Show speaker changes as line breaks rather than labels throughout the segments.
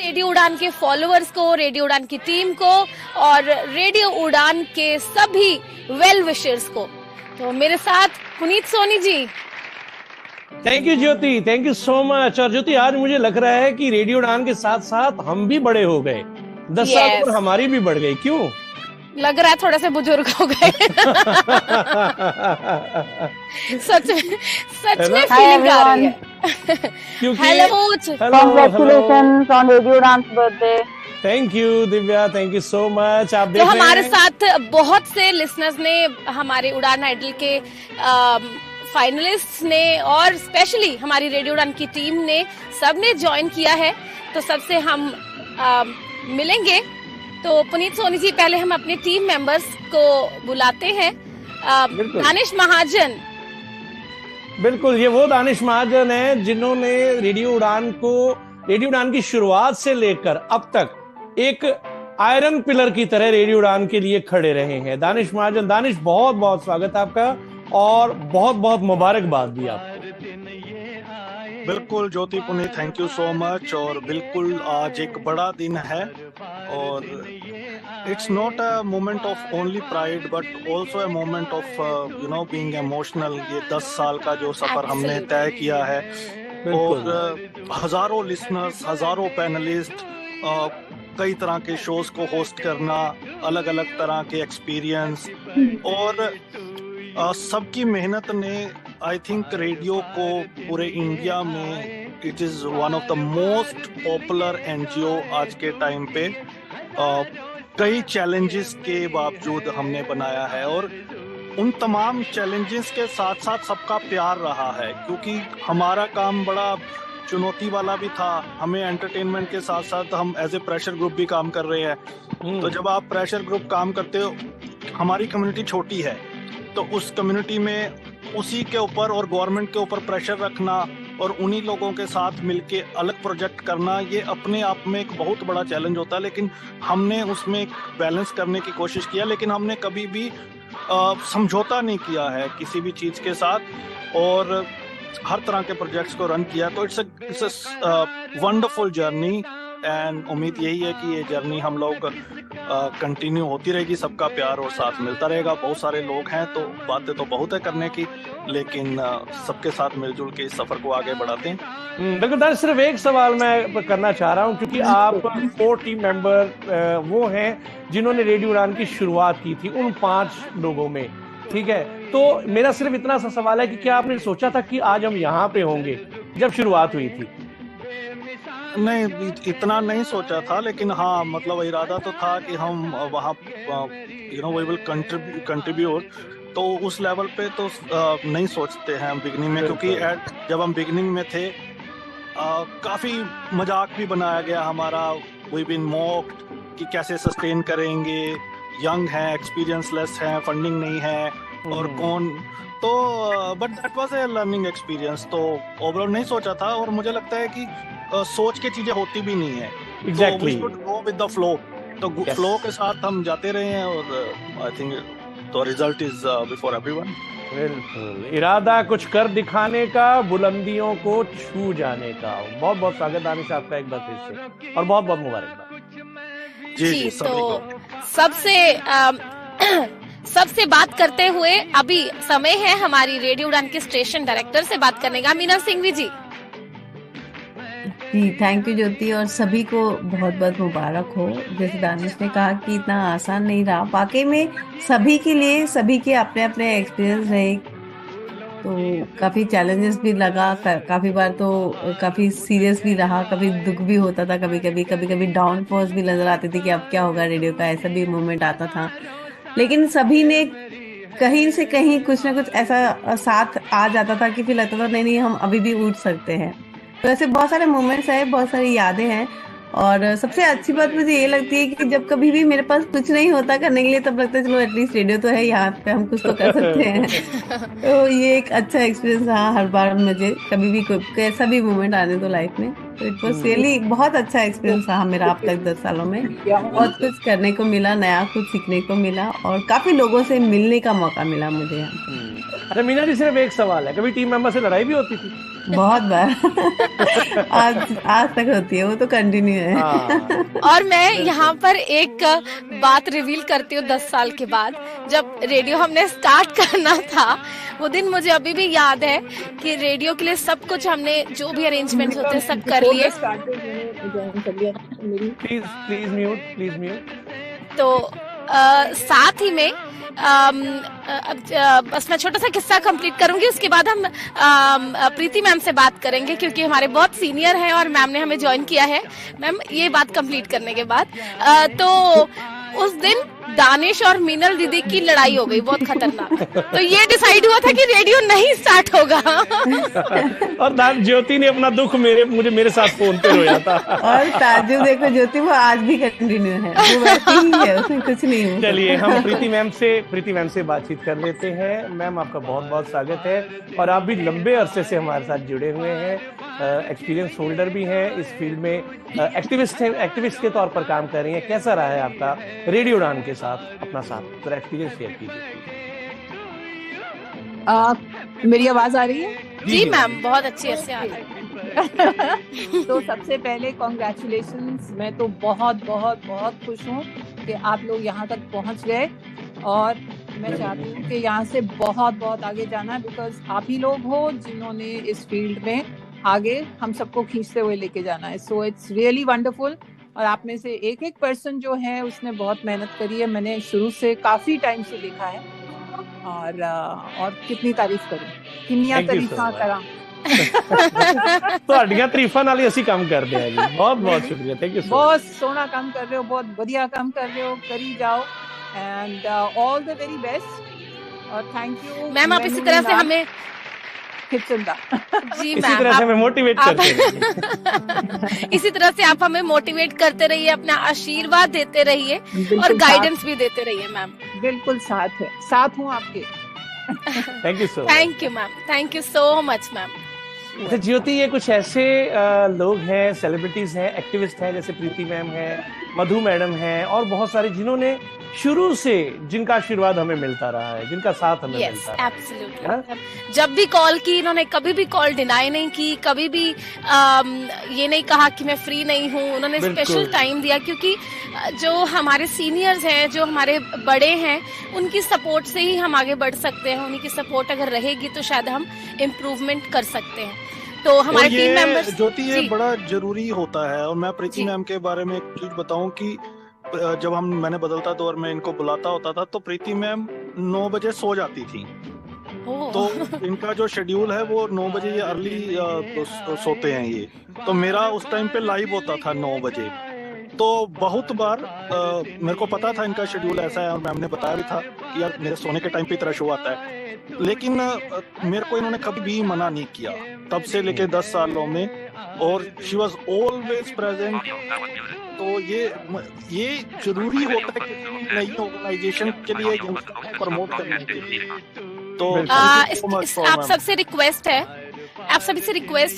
Radio उड़ान के followers को, रेडियो उड़ान की टीम को और रेडियो उड़ान के सभी वेल विशर्स को। तो मेरे साथ Puneet Soni ji.
Thank you Jyoti, thank you so much. और ज्योति, आज मुझे लग रहा है कि रेडियो उड़ान के साथ साथ हम भी बड़े हो गए। 10 साल और हमारी भी बढ़ गई। क्यों
लग रहा है थोड़े से बुजुर्ग हो गए? सच में फीलिंग आ रही है। हेलो,
कांग्रेचुलेशंस ऑन रेडियो उड़ान birthday.
Thank you Divya, thank you so much. आप देख
तो हमारे साथ बहुत से लिसनर्स ने, हमारे उड़ान आइडल के फाइनलिस्ट ने और स्पेशली हमारी रेडियो उड़ान की टीम ने, सबने ज्वाइन किया है। तो सबसे हम मिलेंगे। तो पुनीत सोनी जी, पहले हम अपने टीम मेंबर्स को बुलाते हैं। दानिश महाजन।
बिल्कुल, ये वो दानिश महाजन है जिन्होंने रेडियो उड़ान की शुरुआत से लेकर अब तक एक आयरन पिलर की तरह रेडियो उड़ान के लिए खड़े रहे हैं। दानिश महाजन, दानिश बहुत बहुत स्वागत है आपका और बहुत बहुत मुबारकबाद भी आपको।
बिल्कुल Jyoti, Puneet, thank you so much. और बिल्कुल आज एक बड़ा दिन है और it's not a moment of only pride but also a moment of being emotional. ये 10 साल का जो सफर हमने तय किया है और हजारों लिसनर्स, हजारों पैनलिस्ट, कई तरह के शोज को होस्ट करना, अलग अलग तरह के एक्सपीरियंस और सबकी मेहनत ने आई थिंक रेडियो को पूरे इंडिया में it is one of the most popular NGO आज के टाइम पे कई चैलेंजेस के बावजूद हमने बनाया है। और उन तमाम चैलेंजेस के साथ साथ सबका प्यार रहा है, क्योंकि हमारा काम बड़ा चुनौती वाला भी था। हमें एंटरटेनमेंट के साथ साथ हम एज ए प्रेशर ग्रुप भी काम कर रहे हैं। तो जब आप प्रेशर ग्रुप काम करते हो, हमारी कम्युनिटी छोटी है, तो उस कम्युनिटी में उसी के ऊपर और गवर्नमेंट के ऊपर प्रेशर रखना और उन्हीं लोगों के साथ मिलके अलग प्रोजेक्ट करना, ये अपने आप में एक बहुत बड़ा चैलेंज होता है। लेकिन हमने उसमें एक बैलेंस करने की कोशिश किया, लेकिन हमने कभी भी समझौता नहीं किया है किसी भी चीज के साथ और हर तरह के प्रोजेक्ट्स को रन किया। तो it's a wonderful journey and उम्मीद यही है कि ये जर्नी हम लोग कंटिन्यू होती रहेगी। सबका प्यार और साथ मिलता रहेगा। बहुत सारे लोग हैं तो बातें तो बहुत है करने की, लेकिन सबके साथ मिलजुल के इस सफर को आगे बढ़ाते हैं।
डॉक्टर, सिर्फ एक सवाल मैं करना चाह रहा हूं, क्योंकि आप 4 टीम मेंबर वो हैं जिन्होंने रेडियो उड़ान की शुरुआत की थी, उन 5 लोगों में, ठीक है। तो मेरा सिर्फ इतना सा सवाल है कि क्या आपने सोचा था कि आज हम यहाँ पे होंगे जब शुरुआत हुई थी?
नहीं, इतना नहीं सोचा था, लेकिन हाँ, मतलब इरादा तो था कि हम वहाँ वी विल कंट्रीब्यूट। तो उस लेवल पे तो नहीं सोचते हैं हम बिगनिंग में, क्योंकि जब हम बिगनिंग में थे काफी मजाक भी बनाया गया हमारा। वी बीन मॉक्ड कि कैसे सस्टेन करेंगे, यंग है, एक्सपीरियंस लेस है, फंडिंग नहीं है और कौन। तो but that was a learning experience. तो ओवरऑल नहीं सोचा था और मुझे लगता है कि सोच के चीजें होती भी नहीं है।
Exactly.
तो we should go with the flow. तो फ्लो के साथ हम जाते रहे हैं और I think the result is before everyone.
बिल्कुल, इरादा कुछ कर दिखाने का, बुलंदियों को छू जाने का। बहुत बहुत स्वागत दानिश आपका एक बार फिर से और बहुत बहुत मुबारकबाद।
जी,
तो सबसे बात करते हुए अभी समय है हमारी रेडियो उड़ान के स्टेशन डायरेक्टर से बात करने का। मीना सिंघवी जी।
जी, थैंक यू ज्योति, और सभी को बहुत बहुत मुबारक हो। जैसे दानिश ने कहा कि इतना आसान नहीं रहा, वाकई में सभी के लिए, सभी के अपने अपने एक्सपीरियंस रहे। तो काफ़ी चैलेंजेस भी लगा, काफ़ी बार तो काफ़ी सीरियस भी रहा, कभी दुख भी होता था, कभी डाउनफॉल्स भी नजर आती थी कि अब क्या होगा रेडियो का, ऐसा भी मोमेंट आता था। लेकिन सभी ने कहीं से कहीं कुछ ना कुछ ऐसा साथ आ जाता था कि फिर लगता था नहीं हम अभी भी उठ सकते हैं। तो ऐसे बहुत सारे मोमेंट्स हैं, बहुत सारी यादें हैं। और सबसे अच्छी बात मुझे ये लगती है कि जब कभी भी मेरे पास कुछ नहीं होता करने के लिए, तब लगता है चलो एटलीस्ट रेडियो तो है, यहाँ पे हम कुछ तो कर सकते हैं। तो ये एक अच्छा एक्सपीरियंस रहा हर बार मुझे, कभी भी कैसा भी मोमेंट आने दो लाइफ में। तो इट वॉज रियली बहुत अच्छा एक्सपीरियंस रहा मेरा अब तक 10 सालों में। बहुत कुछ करने को मिला, नया कुछ सीखने को मिला और काफी लोगों से मिलने का मौका मिला मुझे यहाँ।
अच्छा मीना जी, सिर्फ एक सवाल है, कभी टीम मेंबर से लड़ाई भी होती थी?
बहुत बार आज तक होती है, वो तो कंटिन्यू है।
और मैं यहाँ पर एक बात रिवील करती हूँ 10 साल के बाद, जब रेडियो हमने स्टार्ट करना था, वो दिन मुझे अभी भी याद है कि रेडियो के लिए सब कुछ हमने जो भी अरेंजमेंट्स होते हैं सब कर लिए।
Please mute.
तो साथ ही में बस मैं छोटा सा किस्सा कंप्लीट करूंगी, उसके बाद हम प्रीति मैम से बात करेंगे क्योंकि हमारे बहुत सीनियर हैं और मैम ने हमें ज्वाइन किया है। मैम ये बात कंप्लीट करने के बाद तो उस दिन दानिश और मीनल दीदी की लड़ाई हो गई बहुत खतरनाक। तो ये डिसाइड हुआ था कि रेडियो नहीं स्टार्ट होगा।
और ज्योति ने अपना दुख मेरे साथ फोन पे रोया था।
और ताजुब देखो ज्योति, वो आज भी कंटिन्यू है, वो वैसे ही है, उसमें कुछ नहीं हुआ।
चलिए हम प्रीति मैम से बातचीत कर लेते हैं। मैम आपका बहुत बहुत स्वागत है और आप भी लंबे अरसे से हमारे साथ जुड़े हुए हैं, एक्सपीरियंस होल्डर भी हैं इस फील्ड में, एक्टिविस्ट के तौर पर काम कर रही हैं। कैसा रहा है आपका रेडियो उड़ान के साथ अपना थोड़ा एक्सपीरियंस शेयर कीजिए।
मेरी आवाज आ रही है?
जी मैम, बहुत अच्छी से आ रही है।
तो सबसे पहले कॉन्ग्रेचुलेशंस, मैं तो बहुत बहुत बहुत खुश हूँ कि आप लोग यहाँ तक पहुँच गए और मैं चाहती हूँ कि यहाँ से बहुत बहुत आगे जाना है, बिकॉज आप ही लोग हो जिन्होंने इस फील्ड में आगे हम सबको खींचते हुए लेके जाना है। So it's really wonderful. और आप में से एक एक पर्सन जो है उसने बहुत मेहनत करी है, मैंने शुरू से काफी टाइम से देखा है और कितनी तारीफ करूं, किन्नियां तारीफां करा।
ਤੁਹਾਡੀਆਂ ਤਾਰੀਫਾਂ ਨਾਲ ਹੀ ਅਸੀਂ ਕੰਮ ਕਰਦੇ ਹਾਂ ਜੀ। बहुत बहुत शुक्रिया, थैंक यू।
बहुत सोना काम कर रहे हो, बहुत बढ़िया काम कर रहे हो, करी जाओ and all the very best और थैंक यू
मैम। आप इसी तरह से हमें
जी
इसी तरह से हमें मोटिवेट करते रहिए।
इसी तरह से आप हमें मोटिवेट करते रहिए, अपना आशीर्वाद देते रहिए और गाइडेंस भी देते रहिए मैम।
बिल्कुल साथ हूँ आपके।
Thank you
ma'am, thank you so much ma'am.
अच्छा ज्योति, ये कुछ ऐसे लोग हैं, सेलिब्रिटीज हैं, एक्टिविस्ट हैं, जैसे प्रीति मैम है, मधु मैडम है और बहुत सारे जिन्होंने शुरू से जिनका आशीर्वाद हमें मिलता रहा है, जिनका साथ हमें मिलता है।
एब्सोल्युटली। जब भी कॉल की इन्होंने कभी भी कॉल डिनाई नहीं की, कभी भी ये नहीं कहा कि मैं फ्री नहीं हूँ। उन्होंने स्पेशल टाइम दिया क्योंकि जो हमारे सीनियर्स हैं, जो हमारे बड़े हैं, उनकी सपोर्ट से ही हम आगे बढ़ सकते हैं। उन्हीं की सपोर्ट अगर रहेगी तो शायद हम इम्प्रूवमेंट कर सकते हैं। तो हमारे टीम मेंबर्स
ज्योति, ये बड़ा जरूरी होता है। और मैं प्रीति मैम के बारे में एक चीज बताऊं कि जब मैंने बदलता दौर में इनको बुलाता होता था तो प्रीति मैम 9 बजे सो जाती थी। तो इनका जो शेड्यूल है वो 9 बजे ये अर्ली सोते हैं ये। तो मेरा उस टाइम पे लाइव होता था 9 बजे। तो बहुत बार मेरे को पता था इनका शेड्यूल ऐसा है और मैम ने बताया भी था कि यार मेरे सोने के टाइम पे तेरा शो आता है, लेकिन मेरे को इन्होंने कभी भी मना नहीं किया तब से लेके 10 सालों में। और शी वॉज ऑलवेज प्रेजेंट। तो ये जरूरी होता है कि नई ऑर्गेनाइजेशन के लिए प्रमोट करने के लिए। तो
आप सबसे रिक्वेस्ट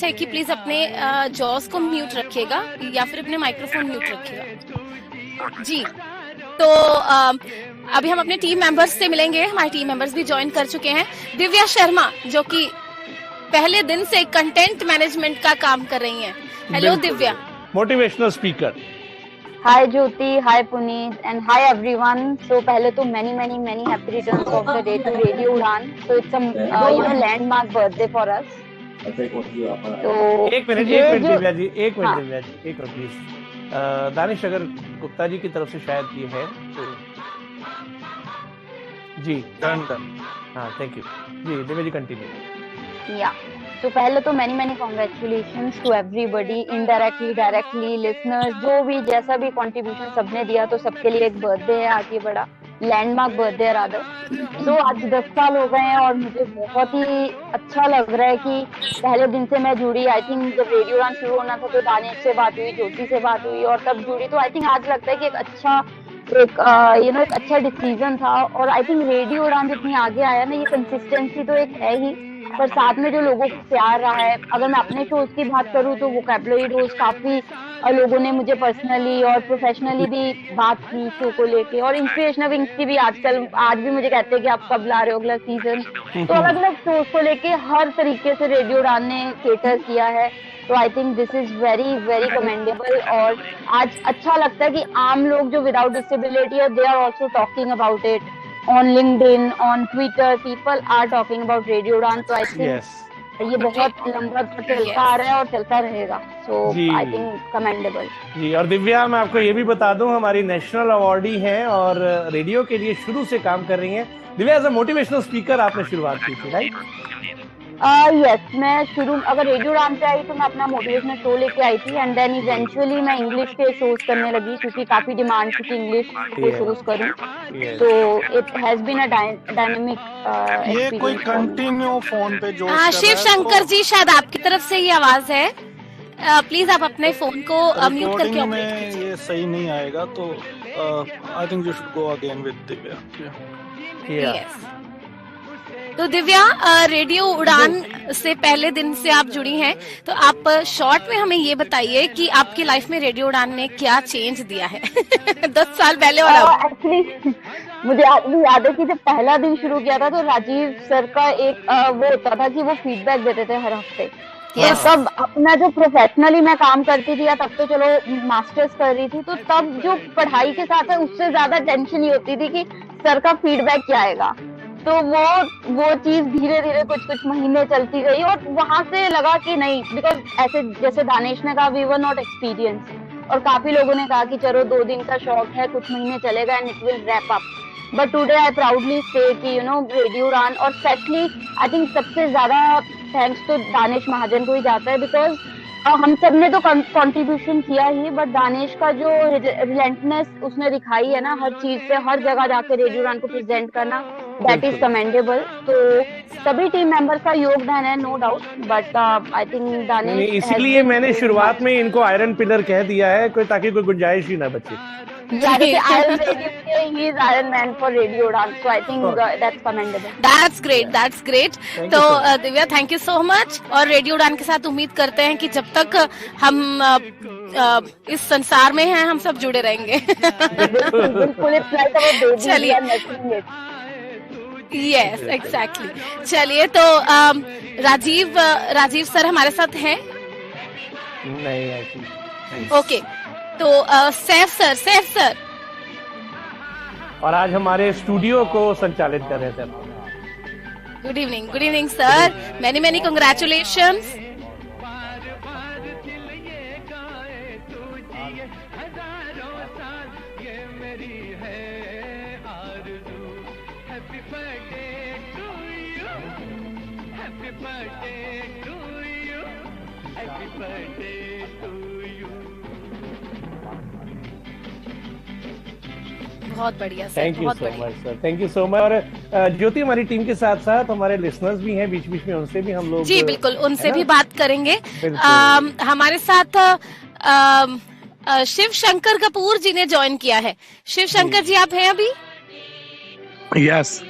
है कि प्लीज अपने जॉस को म्यूट रखिएगा या फिर अपने माइक्रोफोन म्यूट रखिएगा जी। तो अभी हम अपने टीम मेंबर्स से मिलेंगे। हमारे टीम मेंबर्स भी ज्वाइन कर चुके हैं। दिव्या शर्मा जो कि पहले दिन से कंटेंट मैनेजमेंट का काम कर रही हैं। Hello Divya.
Motivational speaker.
Hi Jyoti, hi Puneet and hi everyone. So पहले तो many happy returns of the day to radio Udaan. So it's a landmark birthday for us. तो
एक मिनट दिव्या जी, एक मिनट प्लीज। दानिश अगर गुप्ता जी की तरफ से शायद ये है तो जी डन। हाँ थैंक यू जी। दिव्या जी कंटिन्यू।
या तो पहले तो many congratulations to everybody, indirectly directly listeners, जो भी जैसा भी कंट्रीब्यूशन सबने दिया, तो सबके लिए एक बर्थडे है आज, ये बड़ा लैंडमार्क बर्थडे है रादर। तो आज 10 साल हो गए हैं और मुझे बहुत ही अच्छा लग रहा है कि पहले दिन से मैं जुड़ी। आई थिंक जब रेडियो उड़ान शुरू होना था तो दानिश से बात हुई, ज्योति से बात हुई और तब जुड़ी। तो आई थिंक आज लगता है कि एक अच्छा डिसीजन था। और आई थिंक रेडियो उड़ान जितनी आगे आया ना, ये कंसिस्टेंसी तो एक है ही, पर साथ में जो लोगों को प्यार रहा है, अगर मैं अपने शोज की बात करूँ तो वोकैबुलरी रोज काफी लोगों ने मुझे पर्सनली और प्रोफेशनली भी बात की शो को लेके, और इंस्पिरेशनल विंग्स की भी आज भी मुझे कहते हैं कि आप कब ला रहे हो अगला सीजन। तो अलग अलग शोज को लेके हर तरीके से रेडियो उड़ान ने केटर किया है। तो I think this is very very commendable. और आज अच्छा लगता है कि आम लोग जो विदाउट डिसेबिलिटी है, they are also talking about it on LinkedIn, on Twitter, people are talking about radio Udaan. तो आई थिंक ये बहुत लंबा चलता आ रहा है और चलता रहेगा। सो आई थिंक कमेंडेबल
जी। और दिव्या, मैं आपको ये भी बता दूं, हमारी नेशनल अवार्डी हैं और रेडियो के लिए शुरू से काम कर रही हैं। Divya, as a motivational speaker आपने शुरुआत की थी, राइट?
यस, मैं अगर रेडियो उड़ान पे आई तो मैं अपना मोटिवेशनल शो लेके आई थी, एंड देन इवेंचुअली मैं इंग्लिश के शोज करने लगी क्योंकि काफी डिमांड थी कि इंग्लिश के शोज करूं। तो it has been a dynamic
ये कोई कंटिन्यू फोन पे जो
शिव शंकर जी, शायद आपकी तरफ से ये आवाज है, प्लीज आप अपने फोन को म्यूट करके
में ये सही नहीं आएगा। तो I think you should go again with Divya.
Yes. तो दिव्या, रेडियो उड़ान से पहले दिन से आप जुड़ी हैं, तो आप शॉर्ट में हमें ये बताइए कि आपकी लाइफ में रेडियो उड़ान ने क्या चेंज दिया है 10 साल पहले। और
एक्चुअली मुझे आज भी याद है कि जब पहला दिन शुरू किया था तो राजीव सर का एक वो होता था कि वो फीडबैक देते थे हर हफ्ते। तब अपना जो प्रोफेशनली मैं काम करती थी, या तब तो चलो मास्टर्स कर रही थी, तो तब जो पढ़ाई के साथ है उससे ज्यादा टेंशन ही होती थी कि सर का फीडबैक क्या आएगा। तो वो चीज धीरे धीरे कुछ महीने चलती गई, और वहां से लगा कि नहीं, बिकॉज ऐसे जैसे दानिश ने कहा, वी वर नॉट एक्सपीरियंस, और काफी लोगों ने कहा कि चलो 2 दिन का शौक है, कुछ महीने चलेगा and it will wrap up. But today I proudly से कि रेडियो उड़ान, और स्पेशली आई थिंक सबसे ज्यादा थैंक्स तो दानिश महाजन को ही जाता है, बिकॉज हम सब ने तो कंट्रीब्यूशन किया ही, बट दानिश का जो रिलेंटनेस उसने दिखाई है ना, हर चीज पे हर जगह जाके रेडियो उड़ान को प्रेजेंट करना, दैट इज कमेंडेबल। तो सभी टीम मेंबर्स का योगदान है, no doubt, but I think Danish,
इसलिए मैंने शुरुआत में इनको आयरन पिलर कह दिया है, ताकि कोई गुंजाइश ही ना बचे।
Iron Man for Radio Udan, so I think that's commendable.
That's great. तो Divya, thank you so much. और रेडियो उड़ान के साथ उम्मीद करते हैं कि जब तक हम इस संसार में हैं, हम सब जुड़े रहेंगे। चलिए, यस, एग्जैक्टली। चलिए, तो राजीव सर हमारे साथ हैं?
नहीं।
ओके, तो सैफ सर
और आज हमारे स्टूडियो को संचालित कर रहे थे।
Good evening sir, many congratulations. बहुत बढ़िया sir,
thank you so much sir, thank you so much. और ज्योति, हमारी टीम के साथ साथ हमारे लिसनर्स भी हैं, बीच बीच में उनसे भी हम लोग,
जी बिल्कुल, उनसे भी बात करेंगे। हमारे साथ शिव शंकर कपूर जी ने ज्वाइन किया है। शिव शंकर जी, आप हैं अभी?
यस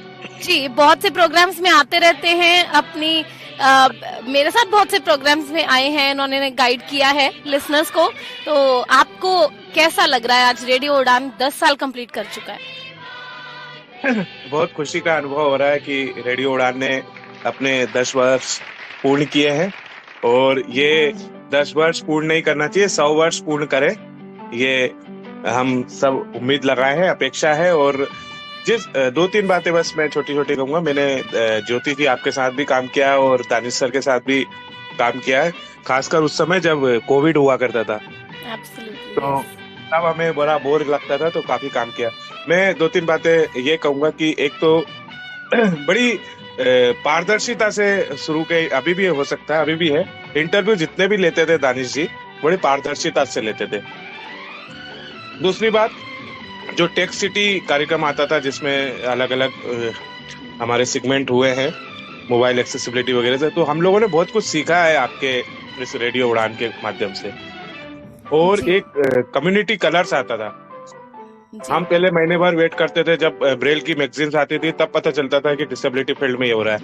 जी, बहुत से प्रोग्राम्स में आते रहते हैं, अपनी मेरे साथ बहुत से प्रोग्राम्स में आए हैं, उन्होंने गाइड किया है लिसनर्स को। तो आपको कैसा लग रहा है, आज रेडियो उड़ान 10 साल कंप्लीट कर चुका है?
बहुत खुशी का अनुभव हो रहा है कि रेडियो उड़ान ने अपने 10 वर्ष पूर्ण किए हैं, और ये 10 वर्ष पूर्ण नहीं करना चाहिए, 100 वर्ष पूर्ण करे, ये हम सब उम्मीद लगाए हैं, अपेक्षा है। और जिस 2-3 बातें बस मैं छोटी छोटी कहूंगा। मैंने ज्योति जी आपके साथ भी काम किया और दानिश सर के साथ भी काम किया है, खासकर उस समय जब कोविड हुआ करता था। तो तब हमें बड़ा बोर लगता था, तो काफी काम किया। मैं 2-3 बातें ये कहूंगा कि एक तो बड़ी पारदर्शिता से शुरू के, अभी भी हो सकता है, अभी भी है, इंटरव्यू जितने भी लेते थे दानिश जी बड़ी पारदर्शिता से लेते थे। दूसरी बात, जो टेक सिटी कार्यक्रम आता था जिसमें अलग अलग हमारे सेगमेंट हुए हैं मोबाइल एक्सेसिबिलिटी वगैरह से, तो हम लोगों ने बहुत कुछ सीखा है आपके इस रेडियो उड़ान के माध्यम से। और एक कम्युनिटी कलर्स आता था, हम पहले महीने भर वेट करते थे जब ब्रेल की मैगजीन्स आती थी, तब पता चलता था कि डिसेबिलिटी फील्ड में ये हो रहा है।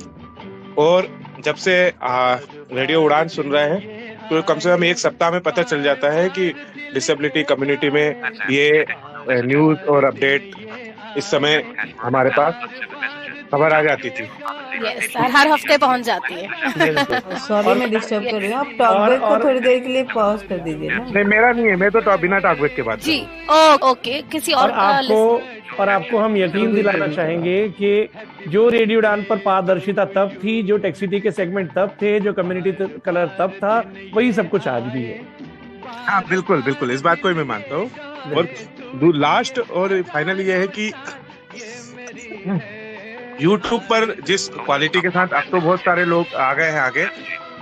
और जब से रेडियो उड़ान सुन रहे हैं तो कम से कम एक सप्ताह में पता चल जाता है कि डिसेबिलिटी कम्युनिटी में ये न्यूज और अपडेट इस समय हमारे पास खबर आ जाती थी।
यस, हर हफ्ते पहुंच जाती है।
सॉरी मैं डिस्टर्ब कर रही हूँ, आप टॉकबैक को थोड़ी देर के लिए पॉज कर दीजिए ना।
नहीं, मेरा नहीं है, मैं तो बिना टॉकबैक के बात
जी। ओके, किसी और
आपको हम यकीन दिलाना चाहेंगे कि जो रेडियो उड़ान पर पारदर्शिता तब थी, जो टेक सिटी के सेगमेंट तब थे, जो कम्युनिटी कलर तब था, वही सब कुछ आज भी है।
हाँ बिल्कुल बिल्कुल, इस बात को ही मैं मानता हूँ। और लास्ट और फाइनल ये है कि YouTube पर जिस क्वालिटी के साथ अब तो बहुत सारे लोग आ गए हैं आगे,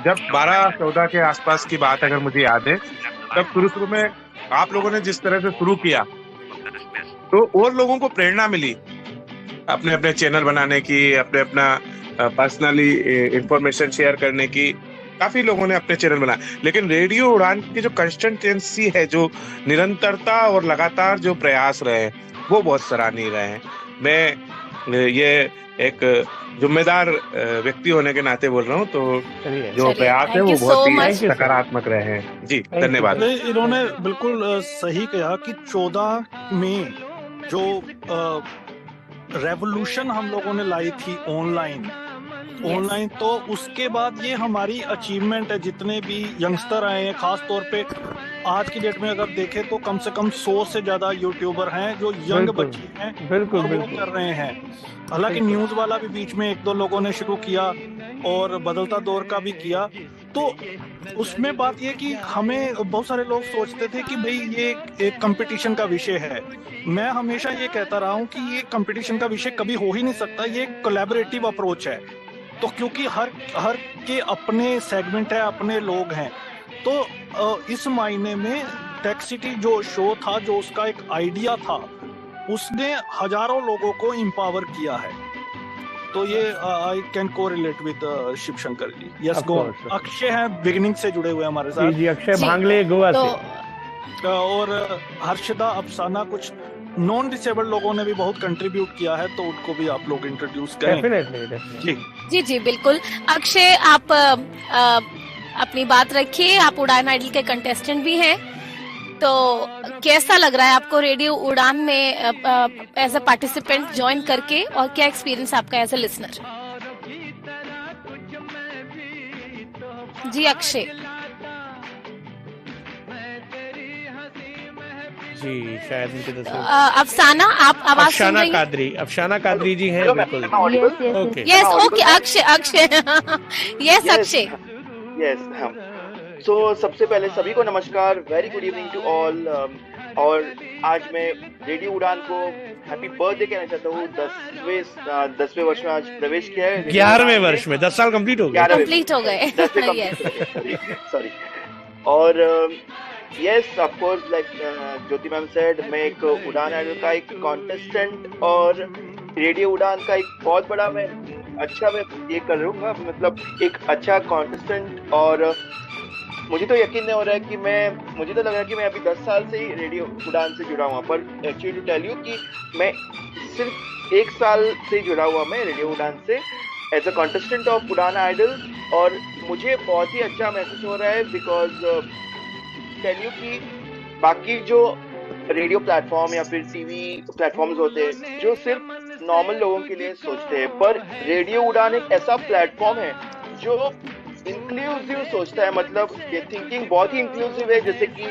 जब 12-14 के आसपास की बात अगर मुझे याद है, तब शुरू में आप लोगों ने जिस तरह से शुरू किया तो और लोगों को प्रेरणा मिली अपने अपने चैनल बनाने की, अपना पर्सनली इंफॉर्मेशन शेयर करने की। काफी लोगों ने अपने चैनल बनाए, लेकिन रेडियो उड़ान की जो कंसिस्टेंसी है, जो निरंतरता और लगातार जो प्रयास रहे हैं, वो बहुत सराहनीय रहे हैं। मैं ये एक जिम्मेदार व्यक्ति होने के नाते बोल रहा हूँ, तो जो प्रयास है वो बहुत ही सकारात्मक रहे हैं। जी धन्यवाद।
इन्होंने बिल्कुल सही कहा कि 14 में जो रेवोल्यूशन हम लोगों ने लाई थी ऑनलाइन, तो उसके बाद ये हमारी अचीवमेंट है। जितने भी यंगस्टर आए हैं, खास तौर पे आज की डेट में अगर देखें तो कम से कम 100 से ज्यादा यूट्यूबर हैं जो यंग बच्चे हैं,
बिल्कुल
कर रहे हैं। हालांकि न्यूज वाला भी बीच में 1-2 लोगों ने शुरू किया और बदलता दौर का भी किया। तो उसमें बात ये कि हमें बहुत सारे लोग सोचते थे कि भाई ये एक कंपटीशन का विषय है। मैं हमेशा ये कहता रहा हूँ कि ये कंपटीशन का विषय कभी हो ही नहीं सकता, ये कोलैबोरेटिव अप्रोच है। तो क्योंकि हर के अपने सेगमेंट है, अपने लोग हैं, तो इस मायने में टेक सिटी जो शो था, जो उसका एक आइडिया था, उसने हजारों लोगों को एम्पावर किया है। तो ये I can correlate with Shiv Shankar ji. Yes go. Akshay हैं बिगिनिंग से जुड़े हुए हमारे साथ।
जी, अक्षय भांगले गोवा से।
और हर्षदा, अफसाना, कुछ नॉन डिसेबल्ड लोगों ने भी बहुत कंट्रीब्यूट किया है, तो उनको भी आप लोग इंट्रोड्यूस करें।
डेफिनेटली।
जी जी बिल्कुल। अक्षय, आप अपनी बात रखिए, आप उड़ान आइडल के कंटेस्टेंट भी हैं, तो कैसा लग रहा है आपको रेडियो उड़ान में एज अ पार्टिसिपेंट ज्वाइन करके, और क्या एक्सपीरियंस आपका एज अ लिसनर? जी अक्षय।
जी शायद मुझे
अफसाना, आप आवाज सुन रही हैं?
अफसाना कादरी जी हैं, बिल्कुल।
Yes okay, Akshay yes Akshay.
Yes so सबसे पहले सभी को नमस्कार, very good evening to all. और आज मैं रेडियो उड़ान को हैप्पी बर्थडे कहना चाहता हूँ। 10वें वर्ष में आज प्रवेश किया है।
11वें वर्ष में 10 साल कंप्लीट हो गए।
सॉरी। और yes of course, like Jyoti ma'am said, मैं एक उड़ान आइडल का एक कॉन्टेस्टेंट और रेडियो उड़ान का एक बहुत बड़ा मैं ये करूँगा, मतलब एक अच्छा कॉन्टेस्टेंट। और मुझे तो यकीन नहीं हो रहा है कि मुझे तो लग रहा है कि मैं अभी 10 साल से ही रेडियो उड़ान से जुड़ा हुआ, पर एक्चुअली टू टेल यू कि मैं सिर्फ 1 साल से जुड़ा हुआ मैं रेडियो उड़ान से एज अ कॉन्टेस्टेंट ऑफ उड़ान आइडल। और मुझे बहुत ही अच्छा महसूस हो रहा है, बिकॉज टेल यू कि बाकी जो रेडियो प्लेटफॉर्म या फिर टीवी प्लेटफॉर्म्स होते हैं जो सिर्फ नॉर्मल लोगों के लिए सोचते हैं, पर रेडियो उड़ान एक ऐसा प्लेटफॉर्म है जो इंक्लूसिव सोचता है। मतलब ये थिंकिंग बहुत ही इंक्लूसिव है, जैसे कि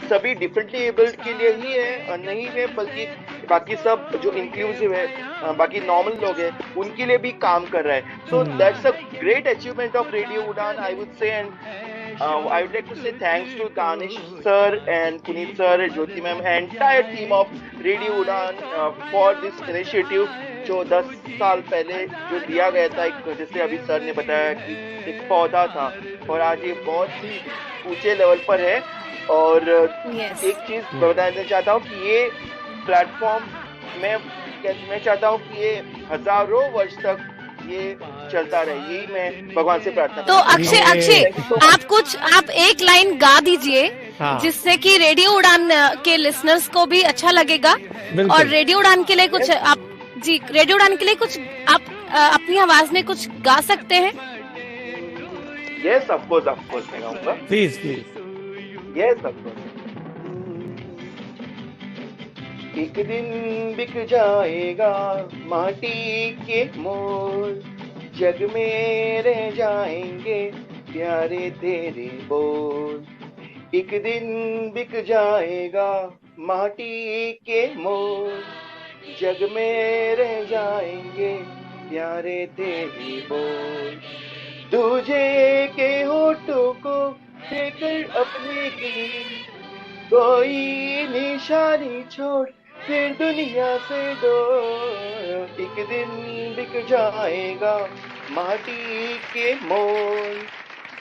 सभी डिफरेंटली एबल्ड के लिए ही है नहीं है, बल्कि बाकी सब जो इंक्लूसिव है, बाकी नॉर्मल लोग हैं, उनके लिए भी काम कर रहा है। So that's a great achievement of radio Udaan, I would say. And I would like to say thanks to Danish sir and Puneet sir, Jyoti ma'am, entire team of Radio Udan for this initiative जो 10 साल पहले जो दिया गया था। एक जैसे अभी सर ने बताया कि एक पौधा था, और आज ये बहुत ही ऊंचे लेवल पर है। और एक चीज बताना चाहता हूँ कि ये प्लेटफॉर्म मैं चाहता हूँ कि ये हजारों वर्ष तक ये चलता रहे, यही मैं भगवान से प्रार्थना।
तो अक्षय आप एक लाइन गा दीजिए, जिससे कि रेडियो उड़ान के लिसनर्स को भी अच्छा लगेगा, और रेडियो उड़ान के लिए कुछ आप रेडियो उड़ान के लिए कुछ आप अपनी आवाज में कुछ गा सकते हैं?
यस ऑफ कोर्स मैं गाऊंगा।
Please please.
Yes of course. एक दिन बिक जाएगा माटी के मोल, जग में रह जाएंगे प्यारे तेरे बोल। एक दिन बिक जाएगा माटी के मोल, जग में रह जाएंगे प्यारे तेरे बोल। दूजे के होठों को देकर अपने की कोई निशानी छोड़ फिर दुनिया से दो। एक दिन बिक जाएगा माटी के मोल,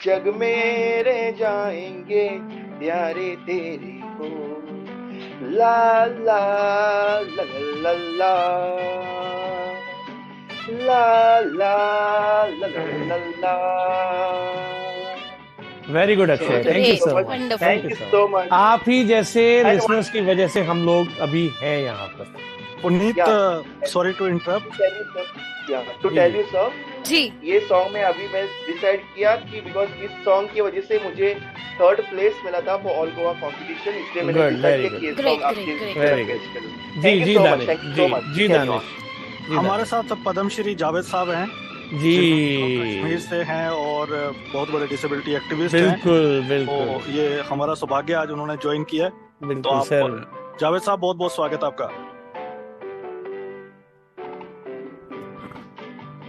जग में रह जाएंगे प्यारे तेरे बोल। ला ला ला ला ला ला ला ला ला।
Very good Akshay, thank you so much.
Wonderful.
Thank you so much. आप ही जैसे लिसनर्स की वजह से हम लोग अभी हैं यहाँ पर।
Puneet, sorry to interrupt,
to tell you sir,
जी
ये सॉन्ग में अभी मैं डिसाइड किया कि बिकॉज इस सॉन्ग की वजह से मुझे 3rd प्लेस मिला था फॉर ऑल गोवा कंपटीशन, इसलिए मैंने
Good,
डिसाइड
very
किया कि ये
good.
सॉन्ग
Great,
आपके
great,
very good.
पेश करूं।
जी
Thank you
ji
so much,
Danish,
thank you so
ji
much.
Ji
Carry
Danish,
on.
जी
हमारे साथ पद्मश्री जावेद साहब हैं,
जी
कश्मीर से हैं और बहुत बड़े डिसेबिलिटी एक्टिविस्ट हैं।
बिल्कुल बिल्कुल
तो ये हमारा सौभाग्य आज उन्होंने ज्वाइन किया है। तो
बिल्कुल
आप
सर।
जावेद साहब, बहुत बहुत स्वागत आपका।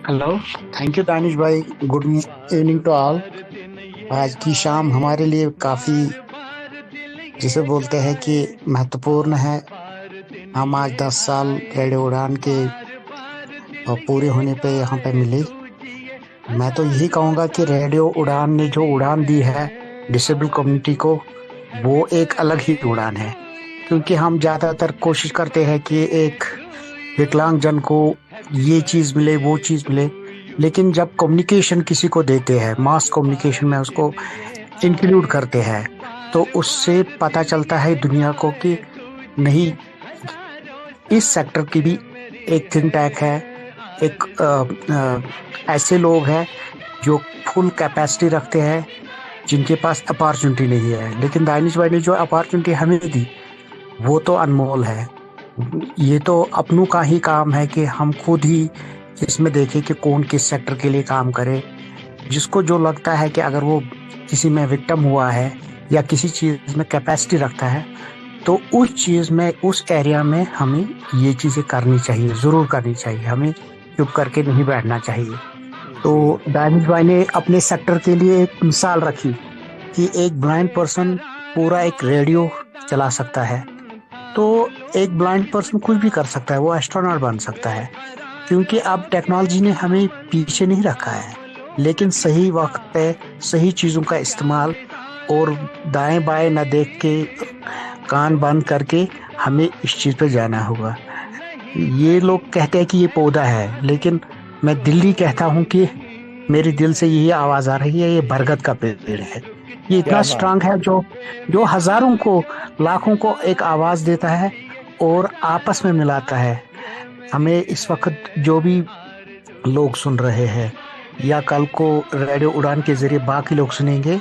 हेलो, थैंक यू दानिश भाई, गुड इवनिंग टू ऑल। आज की शाम हमारे लिए काफ़ी, जिसे बोलते हैं कि महत्वपूर्ण है। हम आज 10 साल रेडियो उड़ान के पूरे होने पे यहाँ पे मिले। मैं तो यही कहूँगा कि रेडियो उड़ान ने जो उड़ान दी है डिसेबल कम्युनिटी को, वो एक अलग ही उड़ान है। क्योंकि हम ज़्यादातर कोशिश करते हैं कि एक विकलांग जन को ये चीज़ मिले, वो चीज़ मिले, लेकिन जब कम्युनिकेशन किसी को देते हैं, मास कम्युनिकेशन में उसको इंक्लूड करते हैं, तो उससे पता चलता है दुनिया को कि नहीं, इस सेक्टर की भी एक थिंक टैंक है, एक ऐसे लोग हैं जो फुल कैपेसिटी रखते हैं, जिनके पास अपॉर्चुनिटी नहीं है। लेकिन दानिश भाई ने जो अपॉर्चुनिटी हमें दी वो तो अनमोल है। ये तो अपनों का ही काम है कि हम खुद ही इसमें देखें कि कौन किस सेक्टर के लिए काम करे। जिसको जो लगता है कि अगर वो किसी में विक्टिम हुआ है या किसी चीज़ में कैपेसिटी रखता है, तो उस चीज़ में, उस एरिया में हमें ये चीज़ें करनी चाहिए, ज़रूर करनी चाहिए। हमें चुप करके नहीं बैठना चाहिए। तो दानिश भाई ने अपने सेक्टर के लिए एक मिसाल रखी कि एक ब्लाइंड पर्सन पूरा एक रेडियो चला सकता है, तो एक ब्लाइंड पर्सन कुछ भी कर सकता है, वो एस्ट्रोनॉट बन सकता है। क्योंकि अब टेक्नोलॉजी ने हमें पीछे नहीं रखा है, लेकिन सही वक्त पे सही चीज़ों का इस्तेमाल और दाएं बाएं न देख के, कान बंद करके हमें इस चीज़ पे जाना होगा। ये लोग कहते हैं कि ये पौधा है, लेकिन मैं दिल्ली कहता हूँ कि मेरे दिल से यही आवाज़ आ रही है, ये बरगद का पेड़ है। ये इतना स्ट्रांग है जो हजारों को, लाखों को एक आवाज़ देता है और आपस में मिलाता है। हमें इस वक्त जो भी लोग सुन रहे हैं या कल को रेडियो उड़ान के ज़रिए बाकी लोग सुनेंगे,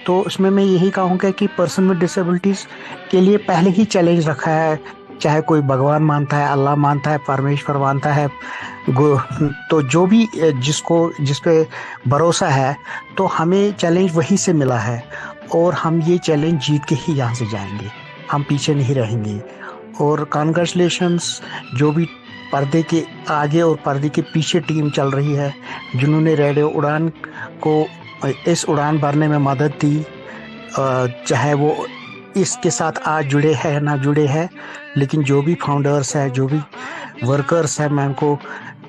तो उसमें मैं यही कहूँगा कि पर्सन विद डिसेबिलिटीज़ के लिए पहले ही चैलेंज रखा है। चाहे कोई भगवान मानता है, अल्लाह मानता है, परमेश्वर मानता है, तो जो भी जिस पे भरोसा है, तो हमें चैलेंज वहीं से मिला है और हम ये चैलेंज जीत के ही यहाँ से जाएंगे, हम पीछे नहीं रहेंगे। और कांग्रेचुलेशंस जो भी पर्दे के आगे और पर्दे के पीछे टीम चल रही है, जिन्होंने रेडियो उड़ान को इस उड़ान भरने में मदद दी, चाहे वो इसके साथ आज जुड़े हैं ना जुड़े हैं, लेकिन जो भी फाउंडर्स हैं, जो भी वर्कर्स हैं, मैं उनको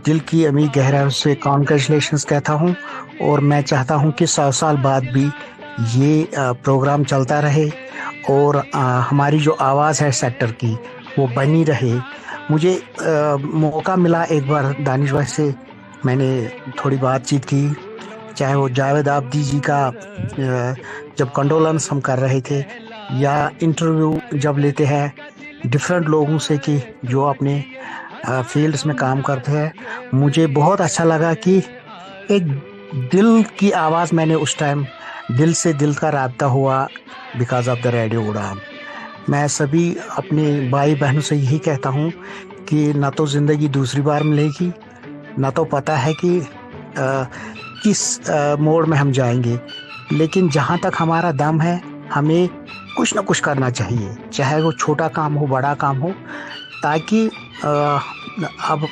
दिल की अमीर गहराई से कांग्रेचुलेशंस कहता हूं। और मैं चाहता हूं कि 100 साल बाद भी ये प्रोग्राम चलता रहे और हमारी जो आवाज़ है सेक्टर की वो बनी रहे। मुझे मौका मिला एक बार दानिश भाई से, मैंने थोड़ी बातचीत की, चाहे वो जावेद आबदी जी का जब कंडोलेंस हम कर रहे थे, या इंटरव्यू जब लेते हैं डिफरेंट लोगों से कि जो अपने फील्ड्स में काम करते हैं, मुझे बहुत अच्छा लगा कि एक दिल की आवाज़ मैंने उस टाइम दिल से दिल का राब्ता हुआ बिकॉज ऑफ द रेडियो उड़ान। मैं सभी अपने भाई बहनों से यही कहता हूँ कि ना तो ज़िंदगी दूसरी बार मिलेगी, ना तो पता है कि किस मोड़ में हम जाएंगे, लेकिन जहाँ तक हमारा दम है हमें कुछ ना कुछ करना चाहिए, चाहे वो छोटा काम हो बड़ा काम हो, ताकि अब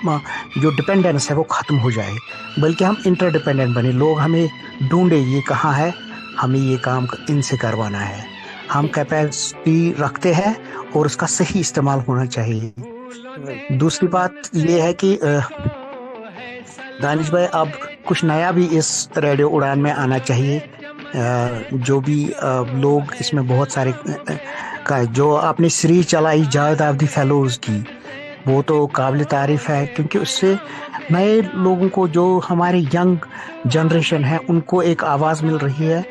जो डिपेंडेंस है वो ख़त्म हो जाए, बल्कि हम इंटरडिपेंडेंट बने। लोग हमें ढूंढे ये कहाँ है, हमें ये काम इनसे करवाना है। हम कैपेसिटी रखते हैं और उसका सही इस्तेमाल होना चाहिए। दूसरी बात ये है कि दानिश भाई अब कुछ नया भी इस रेडियो उड़ान में आना चाहिए। जो भी लोग इसमें बहुत सारे का जो आपने सीरीज चलाई जावेद आबदी फेलोज की, वो तो काबिल तारीफ है, क्योंकि उससे नए लोगों को, जो हमारी यंग जनरेशन है, उनको एक आवाज़ मिल रही है।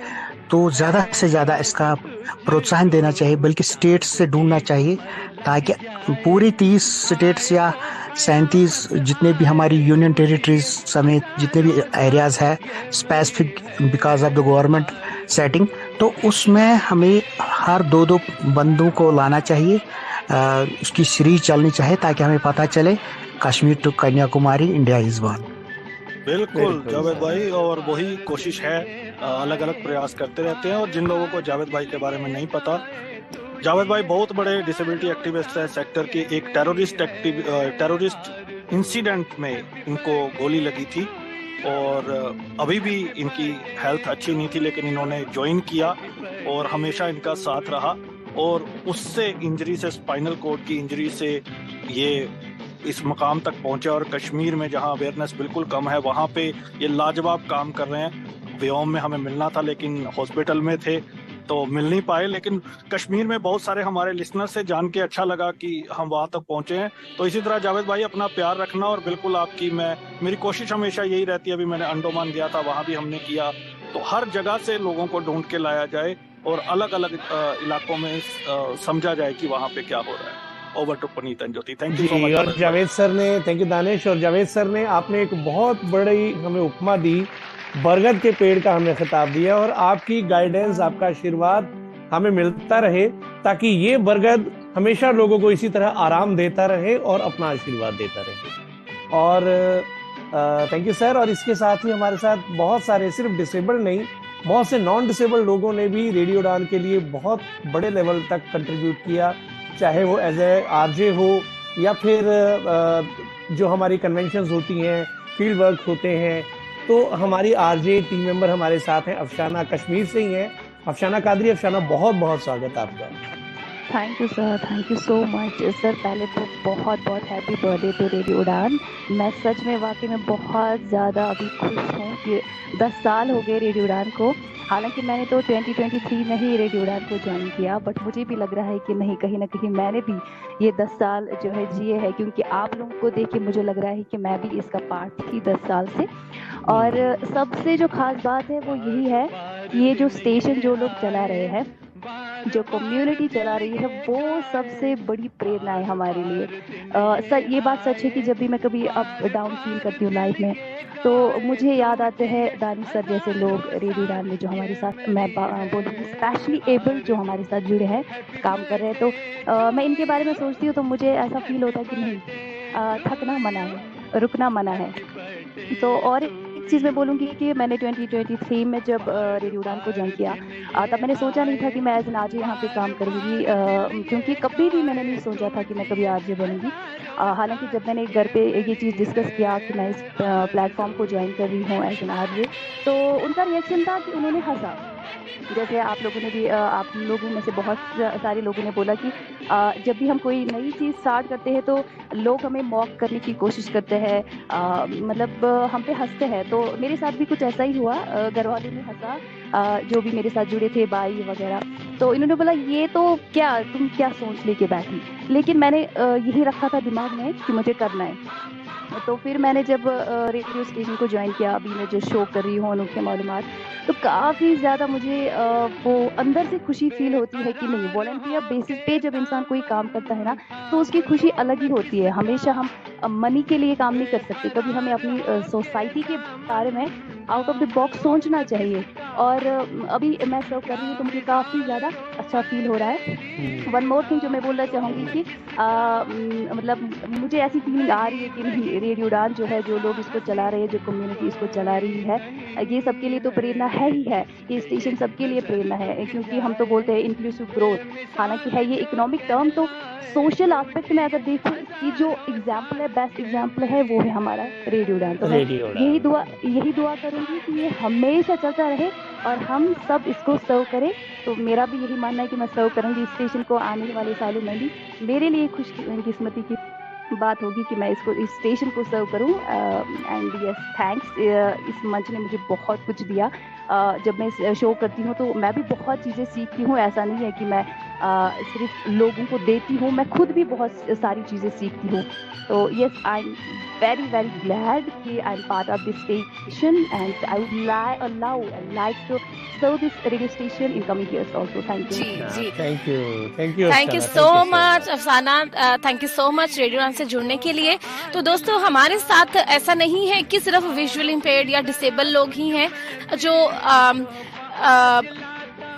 तो ज़्यादा से ज़्यादा इसका प्रोत्साहन देना चाहिए, बल्कि स्टेट्स से ढूंढना चाहिए, ताकि पूरी 30 स्टेट्स या 37 जितने भी हमारी यूनियन टेरिटरीज समेत जितने भी एरियाज़ है specific because of the government setting, तो उसमें हमें हर 2-2 बंदों को लाना चाहिए, उसकी सीरीज चलनी चाहिए, ताकि हमें पता चले Kashmir to Kanyakumari India is one.
बिल्कुल जावेद भाई, और वही कोशिश है, अलग अलग प्रयास करते रहते हैं। और जिन लोगों को जावेद भाई के बारे में नहीं पता, जावेद भाई बहुत बड़े डिसेबिलिटी एक्टिविस्ट है सेक्टर के। एक टेररिस्ट इंसिडेंट में इनको गोली लगी थी और अभी भी इनकी हेल्थ अच्छी नहीं थी, लेकिन इन्होंने ज्वाइन किया और हमेशा इनका साथ रहा, और उससे इंजरी से, स्पाइनल कॉर्ड की इंजरी से ये इस मकाम तक पहुंचे। और कश्मीर में जहां अवेयरनेस बिल्कुल कम है, वहां पे ये लाजवाब काम कर रहे हैं। व्योम में हमें मिलना था, लेकिन हॉस्पिटल में थे तो मिल नहीं पाए, लेकिन कश्मीर में बहुत सारे हमारे लिसनर से जान के अच्छा लगा कि हम वहां तक पहुंचे हैं। तो इसी तरह जावेद भाई अपना प्यार रखना, और बिल्कुल आपकी मेरी कोशिश हमेशा यही रहती है। अभी मैंने अंडोमान गया था, वहां भी हमने किया, तो हर जगह से लोगों को ढूंढ के लाया जाए और अलग अलग इलाकों में समझा जाए कि वहां पे क्या हो रहा है। Over to Puneet and Jyoti. Thank you so much.
और जावेद सर ने, थैंक यू दानिश, और जावेद सर ने आपने एक बहुत बड़ी हमें उपमा दी, बरगद के पेड़ का हमने खिताब दिया, और आपकी गाइडेंस, आपका आशीर्वाद हमें मिलता रहे, ताकि ये बरगद हमेशा लोगों को इसी तरह आराम देता रहे और अपना आशीर्वाद देता रहे। और थैंक यू सर। और इसके साथ ही हमारे साथ बहुत सारे, सिर्फ डिसेबल्ड नहीं, बहुत से नॉन डिसेबल्ड लोगों ने भी रेडियो उड़ान के लिए बहुत बड़े लेवल तक कंट्रीब्यूट किया, चाहे वो एज ए आरजे हो या फिर जो हमारी कन्वेंशंस होती हैं, फील्ड वर्क होते हैं। तो हमारी आरजे टीम मेंबर हमारे साथ हैं, अफशाना कश्मीर से ही हैं, अफशाना कादरी। अफशाना, बहुत बहुत स्वागत आपका।
Thank you sir, thank you so much sir. पहले तो बहुत बहुत हैप्पी बर्थडे टू रेडियो उड़ान। मैं सच में वाकई में बहुत ज़्यादा अभी खुश हूँ कि 10 साल हो गए रेडियो उड़ान को। हालांकि मैंने तो 2023 में ही रेडियो उड़ान को ज्वाइन किया, बट मुझे भी लग रहा है कि नहीं, कहीं ना कहीं मैंने भी ये 10 साल जो है जिए हैं, क्योंकि आप लोगों को देख के मुझे लग रहा है कि मैं भी इसका पार्ट थी 10 साल से। और सबसे जो खास बात है वो यही है कि ये जो स्टेशन जो लोग चला रहे हैं, जो कम्युनिटी चला रही है, वो सबसे बड़ी प्रेरणा है हमारे लिए। सर, ये बात सच है कि जब भी मैं कभी अप डाउन फील करती हूँ लाइफ में, तो मुझे याद आते हैं दानिश सर जैसे लोग रेडियो उड़ान में जो हमारे साथ, मैं बोलूँगी स्पेशली एबल जो हमारे साथ जुड़े हैं, काम कर रहे हैं। तो मैं इनके बारे में सोचती हूँ तो मुझे ऐसा फील होता है कि नहीं, थकना मना है, रुकना मना है। तो और एक चीज़ मैं बोलूँगी कि मैंने 2023 में जब रेडियो उड़ान को ज्वाइन किया, तब मैंने सोचा नहीं था कि मैं एज एन आरजे यहाँ पे काम करूँगी, क्योंकि कभी भी मैंने नहीं सोचा था कि मैं कभी आरजे बनूँगी। हालांकि जब मैंने घर पे ये चीज़ डिस्कस किया कि मैं इस प्लेटफॉर्म को ज्वाइन कर रही हूँ एज एन आरजे, तो उनका रिएक्शन था कि उन्होंने हंसा। जैसे आप लोगों ने भी, आप लोगों में से बहुत सारे लोगों ने बोला कि जब भी हम कोई नई चीज़ स्टार्ट करते हैं तो लोग हमें मॉक करने की कोशिश करते हैं, मतलब हम पे हंसते हैं। तो मेरे साथ भी कुछ ऐसा ही हुआ, घर वालों ने हंसा, जो भी मेरे साथ जुड़े थे, भाई वगैरह। तो इन्होंने बोला ये तो क्या, तुम क्या सोच लेके बैठी, लेकिन मैंने यही रखा था दिमाग में कि मुझे करना है। तो फिर मैंने जब रेडियो स्टेशन को ज्वाइन किया, अभी मैं जो शो कर रही हूँ अनोखे मालूमात, तो काफ़ी ज़्यादा मुझे वो अंदर से खुशी फील होती है कि नहीं, वॉलंटियर बेसिस पे जब इंसान कोई काम करता है ना तो उसकी खुशी अलग ही होती है। हमेशा हम मनी के लिए काम नहीं कर सकते, कभी हमें अपनी सोसाइटी के बारे में आउट ऑफ द बॉक्स सोचना चाहिए। और अभी मैं सर्व कर रही हूँ तो मुझे काफ़ी ज़्यादा अच्छा फील हो रहा है। वन मोर थिंग जो मैं बोलना चाहूँगी कि मतलब मुझे ऐसी फीलिंग आ रही है कि नहीं, रेडियो उड़ान जो है, जो लोग इसको चला रहे हैं, जो कम्युनिटी इसको चला रही है, ये सबके लिए तो प्रेरणा है ही है। ये स्टेशन सबके लिए प्रेरणा है, क्योंकि हम तो बोलते हैं इंक्लूसिव ग्रोथ, हालांकि है ये इकोनॉमिक टर्म, तो सोशल एस्पेक्ट में अगर देखूं कि जो एग्जाम्पल है, बेस्ट एग्जाम्पल है, वो है हमारा रेडियो उड़ान। तो मैं यही दुआ करूंगी कि ये हमेशा चलता रहे और हम सब इसको सर्व करें। तो मेरा भी यही मानना है कि मैं सर्व करूंगी इस स्टेशन को आने वाले सालों में भी। मेरे लिए खुशकिस्मती की बात होगी कि मैं इसको, इस स्टेशन को सर्व करूं। एंड यस, थैंक्स, इस मंच ने मुझे बहुत कुछ दिया। जब मैं शो करती हूं तो मैं भी बहुत चीज़ें सीखती हूं। ऐसा नहीं है कि मैं सिर्फ लोगों को देती हूं, मैं खुद भी बहुत सारी चीज़ें सीखती हूं। तो yes, I am very glad कि I'm part of this station, and I would like to serve this radio station in coming years also. Thank you.
जी
Thank you
thank you so much Afsana, thank you so much radio Udaan से जुड़ने के लिए। तो दोस्तों, हमारे साथ ऐसा नहीं है कि सिर्फ विजुअल इम्पेयर्ड या डिसेबल लोग ही हैं,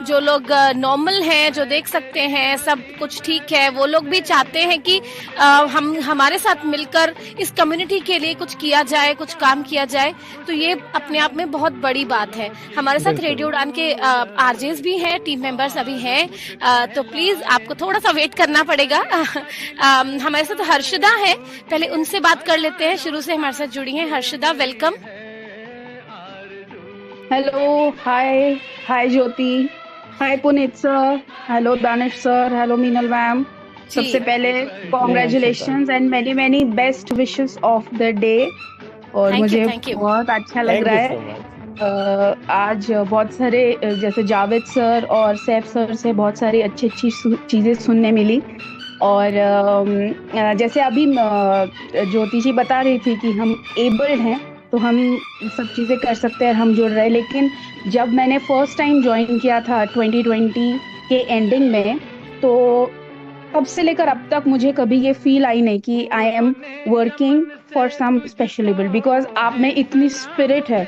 जो लोग नॉर्मल हैं, जो देख सकते हैं, सब कुछ ठीक है, वो लोग भी चाहते हैं कि हम हमारे साथ मिलकर इस कम्युनिटी के लिए कुछ किया जाए, कुछ काम किया जाए। तो ये अपने आप में बहुत बड़ी बात है। हमारे साथ रेडियो उड़ान के आरजेस भी हैं, टीम मेंबर्स अभी हैं, तो प्लीज आपको थोड़ा सा वेट करना पड़ेगा। हमारे साथ हर्षदा है, पहले उनसे बात कर लेते हैं। शुरू से हमारे साथ जुड़ी हैं Harshada, welcome.
Hello, hi Jyoti, hi Puneet sir, hello Danish sir, hello Meenal ma'am. सबसे पहले congratulations and many best wishes of the day. और मुझे बहुत अच्छा लग रहा है आज बहुत सारे, जैसे जावेद सर और सैफ सर से बहुत सारी अच्छी चीज़ें सुनने मिली। और जैसे अभी ज्योति जी बता रही थी कि हम एबल्ड हैं तो हम सब चीज़ें कर सकते हैं, हम जुड़ रहे हैं। लेकिन जब मैंने फर्स्ट टाइम ज्वाइन किया था 2020 के एंडिंग में, तो तब से लेकर अब तक मुझे कभी ये फील आई नहीं कि I am working for some special able, because आप में इतनी स्पिरिट है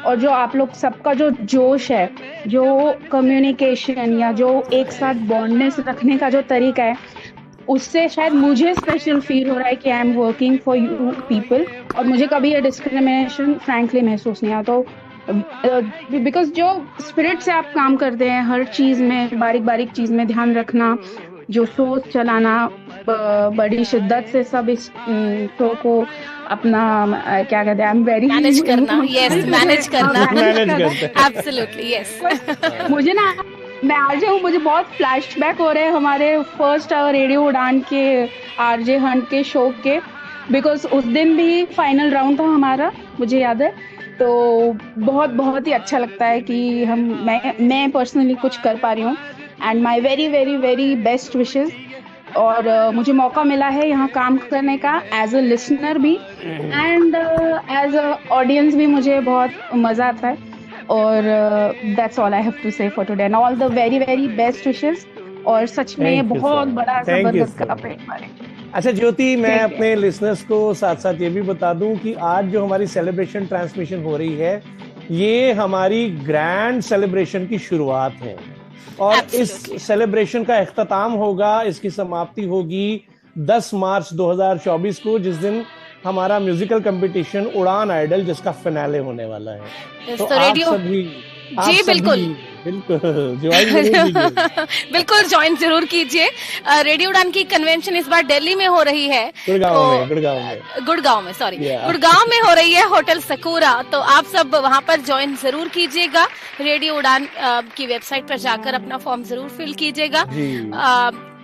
और जो आप लोग सबका जो जोश है, जो कम्युनिकेशन या जो एक साथ बॉन्डनेस रखने का जो तरीका है, उससे शायद मुझे स्पेशल फील हो रहा है कि I am working for you people. और मुझे कभी ये डिस्क्रिमिनेशन फ्रैंकली महसूस नहीं आता, तो बिकॉज जो स्पिरिट से आप काम करते हैं, हर चीज़ में, बारीक बारीक चीज़ में ध्यान रखना, जो सोच चलाना, बड़ी शिद्दत से सब इस शो को अपना क्या कहते हैं,
मैनेज करना, मैनेज करना, एब्सोल्युटली यस।
मुझे ना, मैं आरजे हूँ, मुझे बहुत फ्लैशबैक हो रहे हैं हमारे फर्स्ट रेडियो उड़ान के आरजे हंट के शो के, बिकॉज उस दिन भी फाइनल राउंड था हमारा, मुझे याद है। तो बहुत ही अच्छा लगता है कि मैं पर्सनली कुछ कर पा रही हूँ, and my very best wishes. और मुझे मौका मिला है यहाँ काम करने का एज अ लिसनर भी, एंड एज अ ऑडियंस भी मुझे बहुत मज़ा आता है। और that's all I have to say for today, and all the very best wishes. और सच में बहुत बड़ा जबरदस्त का प्रेम।
अच्छा ज्योति, मैं अपने लिसनर्स को साथ साथ ये भी बता दूं कि आज जो हमारी सेलिब्रेशन ट्रांसमिशन हो रही है, ये हमारी ग्रैंड सेलिब्रेशन की शुरुआत है, और इस सेलिब्रेशन का इख्तिताम होगा, इसकी समाप्ति होगी 10 मार्च 2024 को, जिस दिन हमारा म्यूजिकल कंपटीशन उड़ान आइडल, जिसका फिनाले होने वाला है। तो आप सभी
जी बिल्कुल बिल्कुल ज्वाइन जरूर कीजिए। रेडियो उड़ान की कन्वेंशन इस बार दिल्ली में हो रही है, गुड़गांव में सॉरी गुड़गांव में हो रही है, होटल सकूरा। तो आप सब वहां पर ज्वाइन जरूर कीजिएगा। रेडियो उड़ान की वेबसाइट पर जाकर अपना फॉर्म जरूर फिल कीजिएगा।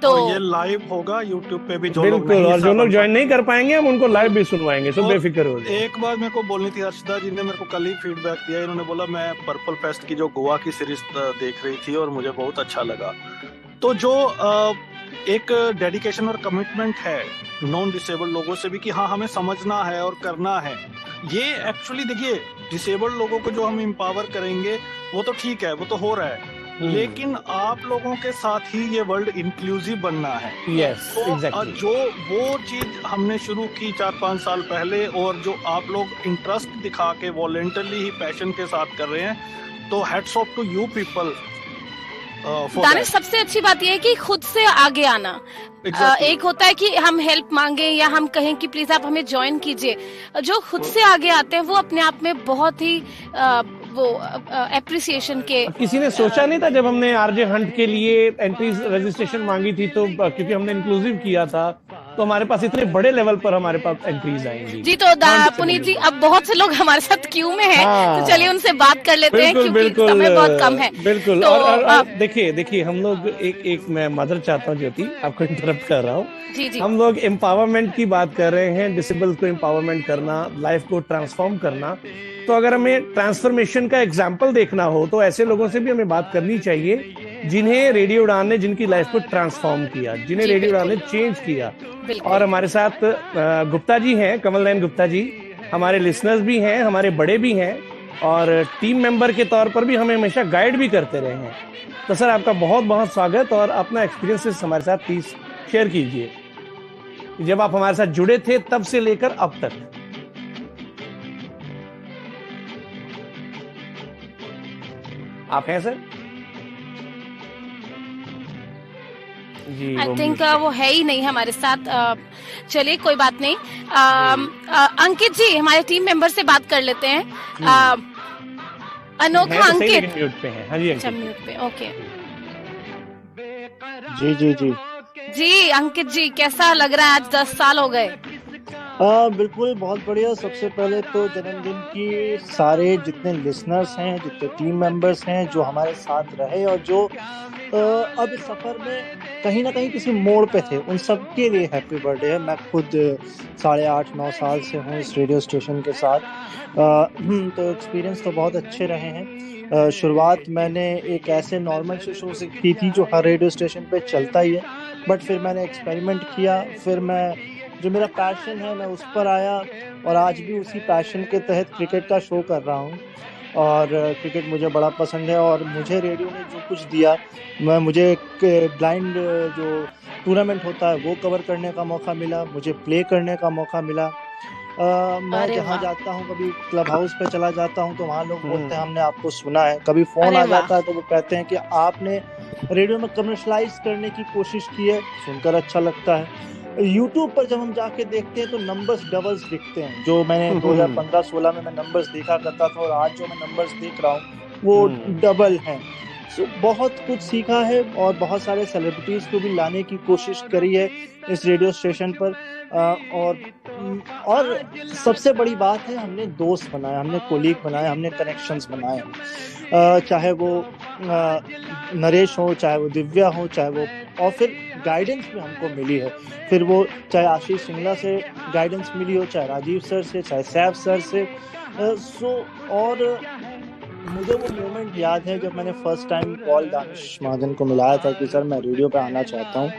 तो ये लाइव होगा यूट्यूब पे भी,
बिल्कुल, और जो लोग ज्वाइन नहीं कर पाएंगे हम उनको लाइव भी सुनवाएंगे, सब बेफिक्र हो जाए।
एक बात मेरे को बोलनी थी, हर्षदा जी ने मेरे को कल ही फीडबैक दिया, इन्होंने बोला मैं पर्पल फेस्ट की जो गोवा की सीरीज देख रही थी और मुझे बहुत अच्छा लगा। तो जो एक डेडिकेशन और कमिटमेंट है नॉन डिसेबल्ड लोगों से भी कि हाँ हमें समझना है और करना है। ये एक्चुअली देखिए, डिसेबल्ड लोगों को जो हम एम्पावर करेंगे वो तो ठीक है, वो तो हो रहा है, लेकिन आप लोगों के साथ ही ये वर्ल्ड इंक्लूसिव बनना है।
यस,
तो
एग्जैक्टली।
जो वो चीज हमने शुरू की 4-5 साल पहले, और जो आप लोग इंटरेस्ट दिखा के वॉलेंटरली ही पैशन के साथ कर रहे हैं, तो hats off to you people.
Danish, सबसे अच्छी बात यह है कि खुद से आगे आना। एक होता है कि हम हेल्प मांगे या हम कहें कि प्लीज आप हमें ज्वाइन कीजिए, जो खुद से आगे आते हैं वो अपने आप में बहुत ही वो एप्रिसिएशन के।
किसी ने सोचा नहीं था जब हमने आरजे हंट के लिए एंट्रीज रजिस्ट्रेशन मांगी थी, तो क्योंकि हमने इंक्लूसिव किया था, तो हमारे पास इतने बड़े लेवल पर हमारे पास एंट्रीज आएंगी।
जी, तो पुनीत जी, अब बहुत से लोग हमारे साथ क्यू में हैं, तो चलिए उनसे बात कर लेते हैं क्योंकि समय बहुत कम है।
बिल्कुल।
तो,
और देखिए हम लोग एक मैं मदर चाहता हूँ ज्योति, आपको इंटरप्ट कर रहा हूँ।
जी।
हम लोग एम्पावरमेंट की बात कर रहे हैं, डिसेबल को एम्पावरमेंट करना, लाइफ को ट्रांसफॉर्म करना। तो अगर हमें ट्रांसफॉर्मेशन का एग्जाम्पल देखना हो तो ऐसे लोगों से भी हमें बात करनी चाहिए जिन्हें रेडियो उड़ान ने जिनकी लाइफ को ट्रांसफॉर्म किया, जिन्हें रेडियो उड़ान ने चेंज किया। और हमारे साथ गुप्ता जी हैं, कमल नयन गुप्ता जी, हमारे लिसनर्स भी हैं, हमारे बड़े भी हैं, और टीम मेंबर के तौर पर भी हमें हमेशा गाइड भी करते रहे हैं। तो सर, आपका बहुत बहुत स्वागत, और अपना एक्सपीरियंसेस हमारे साथ प्लीज शेयर कीजिए, जब आप हमारे साथ जुड़े थे तब से लेकर अब तक। आप हैं सर? जी,
आई थिंक वो है ही नहीं हमारे साथ। चलिए, कोई बात नहीं। अंकित जी, हमारे टीम मेंबर से बात कर लेते हैं। अनोखा अंकित
म्यूट पे हैं। हाँ जी,
अच्छा, म्यूट पे, ओके।
जी
अंकित जी, कैसा लग रहा है? आज 10 साल हो गए।
बिल्कुल, बहुत बढ़िया। सबसे पहले तो जन्मदिन की सारे जितने लिसनर्स हैं, जितने टीम मेंबर्स हैं जो हमारे साथ रहे और जो अब सफर में कहीं ना कहीं किसी मोड़ पे थे, उन सब के लिए हैप्पी बर्थडे है। मैं खुद 8.5-9 साल से हूँ इस रेडियो स्टेशन के साथ, तो एक्सपीरियंस तो बहुत अच्छे रहे हैं। शुरुआत मैंने एक ऐसे नॉर्मल शो से की थी जो हर रेडियो स्टेशन पे चलता ही है, बट फिर मैंने एक्सपेरिमेंट किया, फिर मैं जो मेरा पैशन है मैं उस पर आया, और आज भी उसी पैशन के तहत क्रिकेट का शो कर रहा हूँ। और क्रिकेट मुझे बड़ा पसंद है, और मुझे रेडियो ने जो कुछ दिया, मुझे एक ब्लाइंड जो टूर्नामेंट होता है वो कवर करने का मौका मिला, मुझे प्ले करने का मौका मिला। मैं जहाँ जाता हूँ, कभी क्लब हाउस पे चला जाता हूँ तो वहाँ लोग बोलते हैं हमने आपको सुना है। कभी फोन आ जाता है तो वो कहते हैं कि आपने रेडियो में कमर्शलाइज करने की कोशिश की है, सुनकर अच्छा लगता है। YouTube पर जब हम जाके देखते हैं तो नंबर्स डबल्स दिखते हैं। जो मैंने 2015-16 में मैं नंबर्स देखा करता था और आज जो मैं नंबर्स देख रहा हूँ वो डबल हैं। सो बहुत कुछ सीखा है, और बहुत सारे सेलिब्रिटीज को भी लाने की कोशिश करी है इस रेडियो स्टेशन पर। और सबसे बड़ी बात है, हमने दोस्त बनाए, हमने कोलीग बनाए, हमने कनेक्शंस बनाए। चाहे वो नरेश हो, चाहे वो दिव्या हो, चाहे वो, और फिर गाइडेंस भी हमको मिली है। फिर वो चाहे आशीष सिंगला से गाइडेंस मिली हो, चाहे राजीव सर से, चाहे सैफ सर से। और मुझे वो मोमेंट याद है जब मैंने फर्स्ट टाइम कॉल दानिश महाजन को मिलाया था कि सर मैं रेडियो पे आना चाहता हूँ,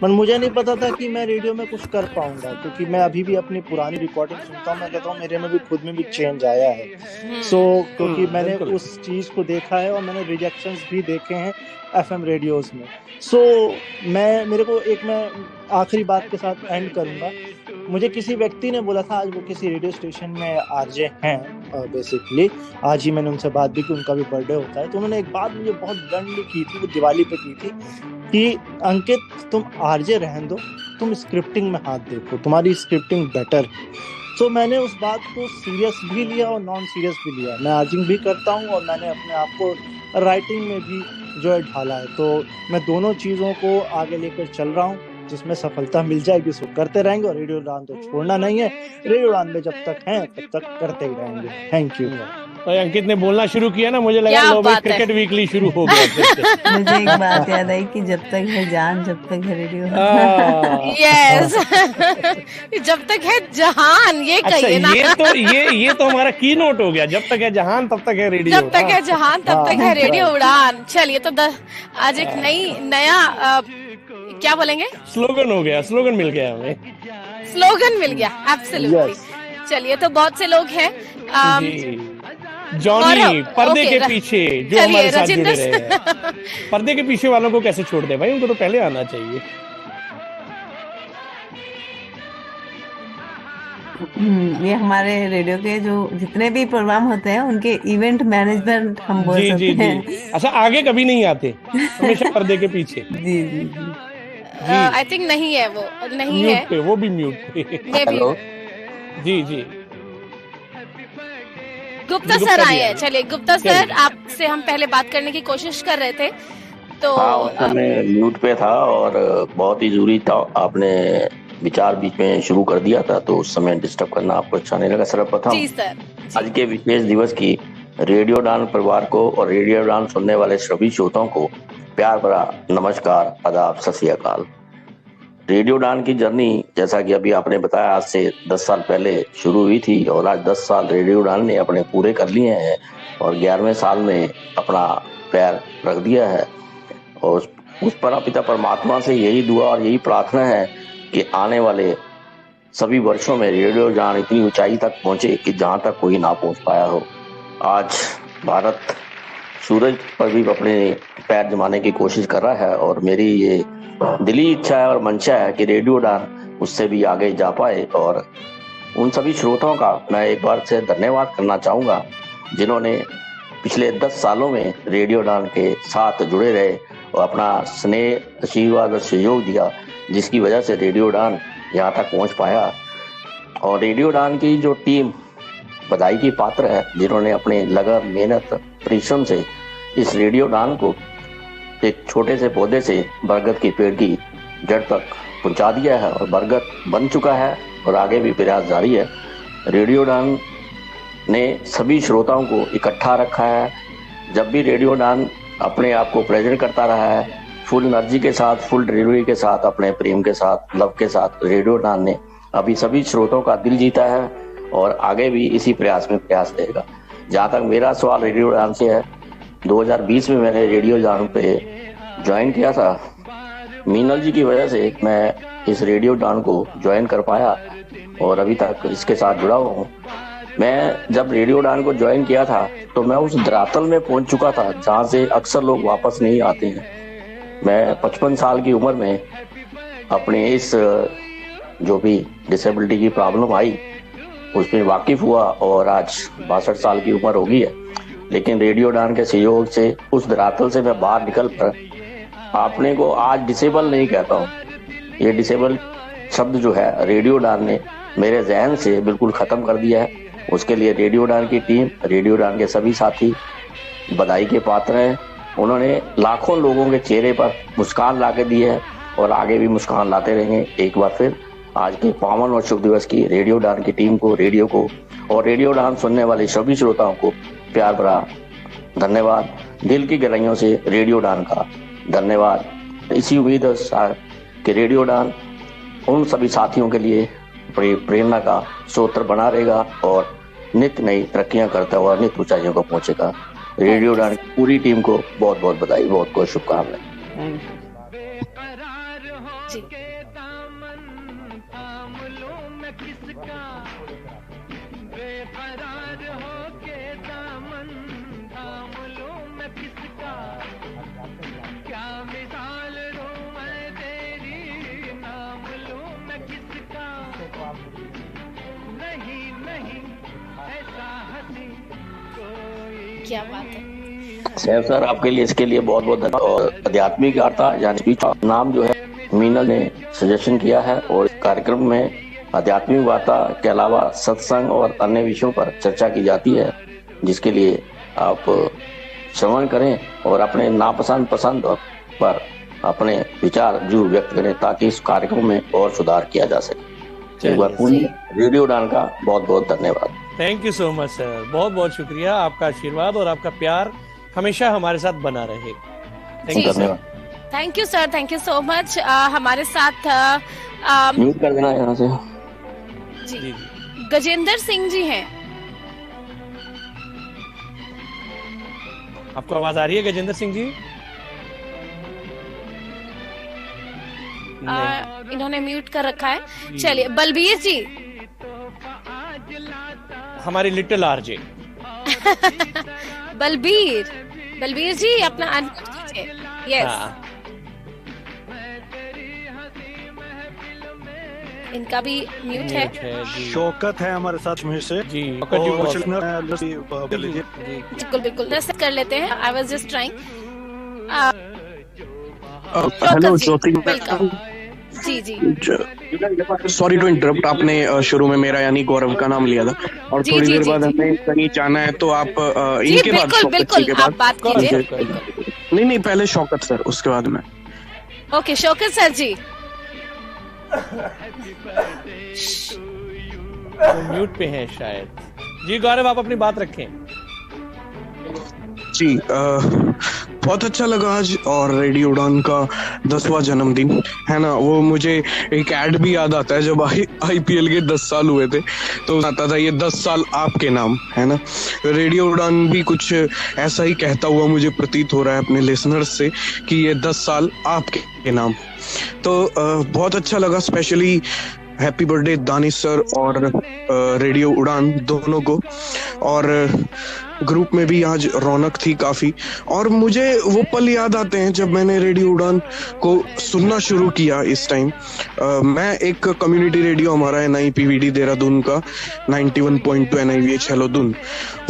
पर मुझे नहीं पता था कि मैं रेडियो में कुछ कर पाऊंगा, क्योंकि मैं अभी भी अपनी पुरानी रिकॉर्डिंग सुनता हूँ, मैं कहता हूँ मेरे में भी खुद में भी चेंज आया है। क्योंकि मैंने उस चीज को देखा है और मैंने रिजेक्शंस भी देखे हैं FM रेडियोज में। मैं आखिरी बात के साथ एंड करूंगा। मुझे किसी व्यक्ति ने बोला था, आज वो किसी रेडियो स्टेशन में आरजे हैं बेसिकली, आज ही मैंने उनसे बात भी की, उनका भी बर्थडे होता है, तो उन्होंने एक बात मुझे बहुत ब्लंटली की थी, वो दिवाली पे की थी, कि अंकित तुम आरजे रहने दो, तुम स्क्रिप्टिंग में हाथ देखो, तुम्हारी स्क्रिप्टिंग बेटर है। तो मैंने उस बात को सीरियस भी लिया और नॉन सीरियस भी लिया। मैं आर्जिंग भी करता हूँ और मैंने अपने आप को राइटिंग में भी जो है ढाला है। तो मैं दोनों चीज़ों को आगे लेकर चल रहा हूँ, जिसमें सफलता मिल जाएगी उसको करते रहेंगे, और रेडियो उड़ान तो छोड़ना नहीं है। रेडियो उड़ान में जब तक हैं तब तक करते ही रहेंगे। Thank you.
तो अंकित ने बोलना शुरू किया ना, मुझे लगा लो भाई क्रिकेट वीकली शुरू हो गया।
मुझे एक बात याद आई कि जब तक है जान जब तक है रेडियो।
यस, जब तक है जहान, ये कहिए ना।
ये तो हमारा की नोट हो गया, जब तक है जहान तब तक है रेडियो।
जब तक है जहान तब तक है रेडियो उड़ान। चलिए, तो आज एक नया क्या बोलेंगे?
स्लोगन हो गया, स्लोगन मिल गया हमें,
स्लोगन मिल गया, एब्सोल्युटली। चलिए, तो बहुत से लोग हैं।
जॉनी पर्दे के पीछे जो हमारे साथ जुड़े
राजेंद्र
रहे हैं। पर्दे के पीछे वालों को कैसे छोड़ दे भाई, उनको तो पहले आना चाहिए।
ये हमारे रेडियो के जो जितने भी प्रोग्राम होते हैं उनके इवेंट मैनेजमेंट हम बोल
जी
सकते
जी
हैं।
जी। अच्छा, आगे कभी नहीं आते, हमेशा पर्दे के पीछे।
जी जी जी।
आई थिंक नहीं है, वो नहीं है,
म्यूट पे, वो भी म्यूट पे।
हेलो
जी जी।
गुप्ता सर आए हैं। चलिए गुप्ता सर, आपसे हम पहले बात करने की कोशिश कर रहे थे, तो
मैं म्यूट पे था और बहुत ही जरूरी था, आपने विचार बीच में शुरू कर दिया था तो उस समय डिस्टर्ब करना आपको अच्छा नहीं लगा। सर्वप्रथम
जी सर,
आज के विशेष दिवस की रेडियो उड़ान परिवार को और रेडियो उड़ान सुनने वाले सभी श्रोताओं को प्यार भरा नमस्कार, आदाब, सत श्री अकाल। रेडियो उड़ान की जर्नी जैसा कि अभी आपने बताया आज से 10 साल पहले शुरू हुई थी और आज 10 साल रेडियो उड़ान ने अपने पूरे कर लिए हैं और 11वें साल में अपना पैर रख दिया है। और उस परमपिता परमात्मा से यही दुआ और यही प्रार्थना है कि आने वाले सभी वर्षों में रेडियो उड़ान इतनी ऊंचाई तक पहुंचे कि जहां तक कोई ना पहुंच पाया हो। आज भारत सूरज पर भी अपने पैर जमाने की कोशिश कर रहा है और मेरी ये दिली इच्छा है और मंशा है कि रेडियो उड़ान उससे भी आगे जा पाए। और उन सभी श्रोताओं का मैं एक बार से धन्यवाद करना चाहूँगा जिन्होंने पिछले 10 सालों में रेडियो उड़ान के साथ जुड़े रहे और अपना स्नेह, आशीर्वाद और सहयोग दिया, जिसकी वजह से रेडियो उड़ान यहाँ तक पहुँच पाया। और रेडियो उड़ान की जो टीम बधाई की पात्र है, जिन्होंने अपने लगन, मेहनत, परिश्रम से इस रेडियो उड़ान को एक छोटे से पौधे से बरगद के पेड़ की जड़ तक पहुंचा दिया है और बरगद बन चुका है और आगे भी प्रयास जारी है। रेडियो उड़ान ने सभी श्रोताओं को इकट्ठा रखा है। जब भी रेडियो उड़ान अपने आप को प्रेजेंट करता रहा है फुल एनर्जी के साथ, फुल डिलीवरी के साथ, अपने प्रेम के साथ, लव के साथ, रेडियो उड़ान ने अभी सभी श्रोताओं का दिल जीता है और आगे भी इसी प्रयास में प्रयास रहेगा। जहाँ तक मेरा सवाल रेडियो उड़ान से है, 2020 में मैंने रेडियो उड़ान पे ज्वाइन किया था। मीनल जी की वजह से मैं इस रेडियो उड़ान को ज्वाइन कर पाया और अभी तक इसके साथ जुड़ा हुआ हूँ। मैं जब रेडियो उड़ान को ज्वाइन किया था तो मैं उस धरातल में पहुंच चुका था जहाँ से अक्सर लोग वापस नहीं आते हैं। मैं 55 साल की उम्र में अपने इस जो भी डिसेबिलिटी की प्रॉब्लम आई उसमें वाकिफ हुआ और आज 62 साल की उम्र हो गई है। लेकिन रेडियो उड़ान के सहयोग से उस धरातल से मैं बाहर निकल कर अपने को आज डिसेबल नहीं कहता हूँ। ये डिसेबल शब्द जो है रेडियो उड़ान ने मेरे जहन से बिल्कुल खत्म कर दिया है। उसके लिए रेडियो उड़ान की टीम, रेडियो उड़ान के सभी साथी बधाई के पात्र हैं। उन्होंने लाखों लोगों के चेहरे पर मुस्कान ला के दी है और आगे भी मुस्कान लाते रहेंगे। एक बार फिर आज के पावन और शुभ दिवस की रेडियो उड़ान की टीम को, रेडियो को और रेडियो उड़ान सुनने वाले सभी श्रोताओं को प्यार भरा धन्यवाद। दिल की गहराइयों से रेडियो उड़ान का धन्यवाद। इसी उम्मीद कि रेडियो उड़ान उन सभी साथियों के लिए प्रेरणा का स्रोत बना रहेगा और नित्य नई तरक्कियां करता हुआ नित्य ऊंचाइयों को पहुंचेगा। रेडियो उड़ान की पूरी टीम को बहुत बहुत बधाई, बहुत बहुत शुभकामनाएं।
क्या बात है
सैफ सर, आपके लिए इसके लिए बहुत बहुत धन्यवाद। और आध्यात्मिक वार्ता यानी नाम जो है मीनल ने सजेशन किया है और कार्यक्रम में आध्यात्मिक वार्ता के अलावा सत्संग और अन्य विषयों पर चर्चा की जाती है, जिसके लिए आप श्रवण करें और अपने नापसंद पसंद पर अपने विचार जो व्यक्त करें ताकि इस कार्यक्रम में और सुधार किया जा सके। एक बार पूरी रेडियो उड़ान का बहुत बहुत धन्यवाद।
Thank you so much sir, बहुत बहुत शुक्रिया। आपका आशीर्वाद और आपका प्यार हमेशा हमारे साथ बना रहे। Thank you sir.
Thank you sir, thank you so much. हमारे साथ
म्यूट कर देना यहाँ से
जी गजेंद्र सिंह जी हैं।
आपको आवाज आ रही है गजेंद्र सिंह जी?
इन्होंने म्यूट कर रखा है। चलिए बलबीर जी,
हमारी लिटिल आरजे
बलबीर जी अपना अनम्यूट कीजिए। यस, इनका भी म्यूट है।
शौकत है हमारे साथ में से
जी,
बिल्कुल बिल्कुल रेस्ट कर लेते हैं। I was just trying.
Hello Jyoti,
जी जी,
सॉरी टू इंटरप्ट, आपने शुरू में मेरा यानी गौरव का नाम लिया था और
जी,
थोड़ी
जी,
देर
जी,
बाद
जी।
हमें कहीं जाना है, तो आप
जी
इनके बाद
बिल्कुल
शौकत
बिल्कुल
जी के
आप
बाद
बात कीजिए।
नहीं पहले शौकत सर, उसके बाद मैं।
ओके शौकत सर जी।
म्यूट पे हैं शायद। जी गौरव, आप अपनी बात रखें।
जी बहुत अच्छा लगा आज, और रेडियो उड़ान का 10वां जन्मदिन है ना, वो मुझे एक ऐड भी याद आता है जब IPL के 10 साल हुए थे, तो आता था ये 10 साल आपके नाम, है ना। रेडियो उड़ान भी कुछ ऐसा ही कहता हुआ मुझे प्रतीत हो रहा है अपने लिसनर्स से कि ये 10 साल आपके नाम। तो बहुत अच्छा लगा, specially happy birthday Danish sir और रेडियो उड़ान दोनों को। और ग्रुप में भी आज रौनक थी काफी, और मुझे वो पल याद आते हैं जब मैंने रेडियो उड़ान को सुनना शुरू किया। इस टाइम मैं एक कम्युनिटी रेडियो हमारा है NIPVD देहरादून का 91.2 NIVH हेलो दून,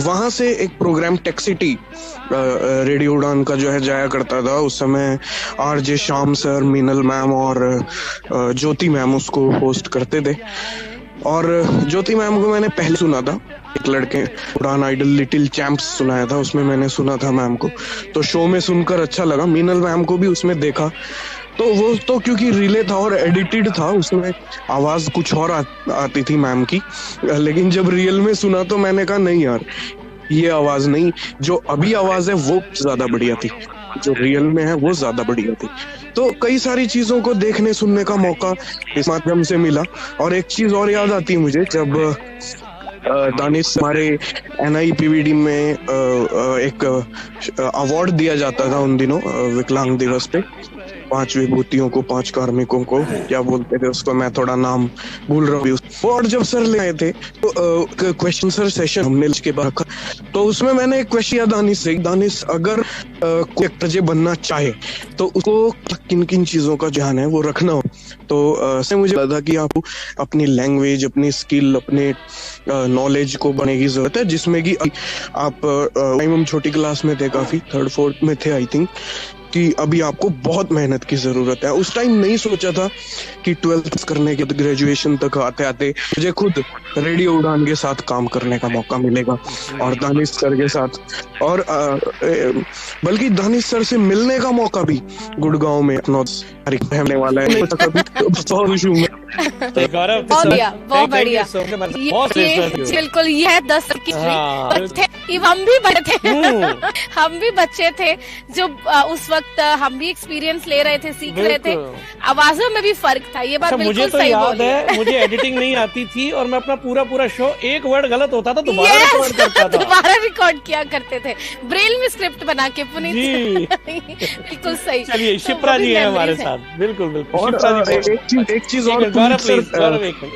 वहां से एक प्रोग्राम टेक्सिटी रेडियो उड़ान का जो है जाया करता था। उस समय RJ Shyam sir, Meenal ma'am और ज्योति मैम उसको होस्ट करते थे। और ज्योति मैम को मैंने पहले सुना था, एक लड़के उड़ान आइडल लिटिल चैंप्स सुनाया था, उसमें मैंने सुना था मैम को, तो शो में सुनकर अच्छा लगा। मीनल मैम को भी उसमें देखा, तो वो तो क्योंकि रिले था और एडिटेड था, उसमें आवाज कुछ और आती थी मैम की, लेकिन जब रियल में सुना तो मैंने कहा नहीं यार, ये आवाज नहीं, जो अभी आवाज है वो ज्यादा बढ़िया थी, जो रियल में है वो ज्यादा बढ़िया थी। तो कई सारी चीजों को देखने सुनने का मौका इस माध्यम से मिला। और एक चीज और याद आती है मुझे, जब दानिश हमारे NIPVD में एक अवार्ड दिया जाता था उन दिनों विकलांग दिवस पे, 5 विभूतियों को, 5 कार्मिकों को, क्या बोलते थे उसको, मैं थोड़ा नाम भूल रहा हूँ। और जब सर ले आए थे तो क्वेश्चन सर सेशन हमने के बाद रखा, तो उसमें मैंने एक क्वेश्चन किया दानिश से, दानिश अगर कोई एक्टर बनना चाहे तो उसको किन किन चीजों का ध्यान है वो रखना हो, तो मुझे लगा कि आपको अपनी लैंग्वेज, अपनी स्किल, अपने नॉलेज को बढ़ाने की जरूरत है, जिसमें कि आप टाइम हम छोटी क्लास में थे, काफी 3rd 4th में थे आई थिंक, कि अभी आपको बहुत मेहनत की जरूरत है। उस टाइम नहीं सोचा था कि 12th करने के बाद ग्रेजुएशन तक आते आते मुझे खुद रेडियो उड़ान के साथ काम करने का मौका मिलेगा, और दानिश सर के साथ, और बल्कि दानिश सर से मिलने का मौका भी गुड़गांव में रहने वाला है। बहुत खुश हूँ मैं।
बहुत बढ़िया, बिल्कुल यह 10 की हम भी बड़े थे हम भी बच्चे थे जो उस वक्त हम भी एक्सपीरियंस ले रहे थे, सीख रहे थे, आवाजों में भी फर्क था, ये बात बिल्कुल
मुझे तो
सही
याद है, मुझे एडिटिंग नहीं आती थी और मैं अपना पूरा शो एक वर्ड गलत होता था दोबारा रिकॉर्ड
किया करते थे, ब्रेल में स्क्रिप्ट बना के पुनीत। बिल्कुल सही।
चलिए शिप्रा जी है हमारे साथ। बिल्कुल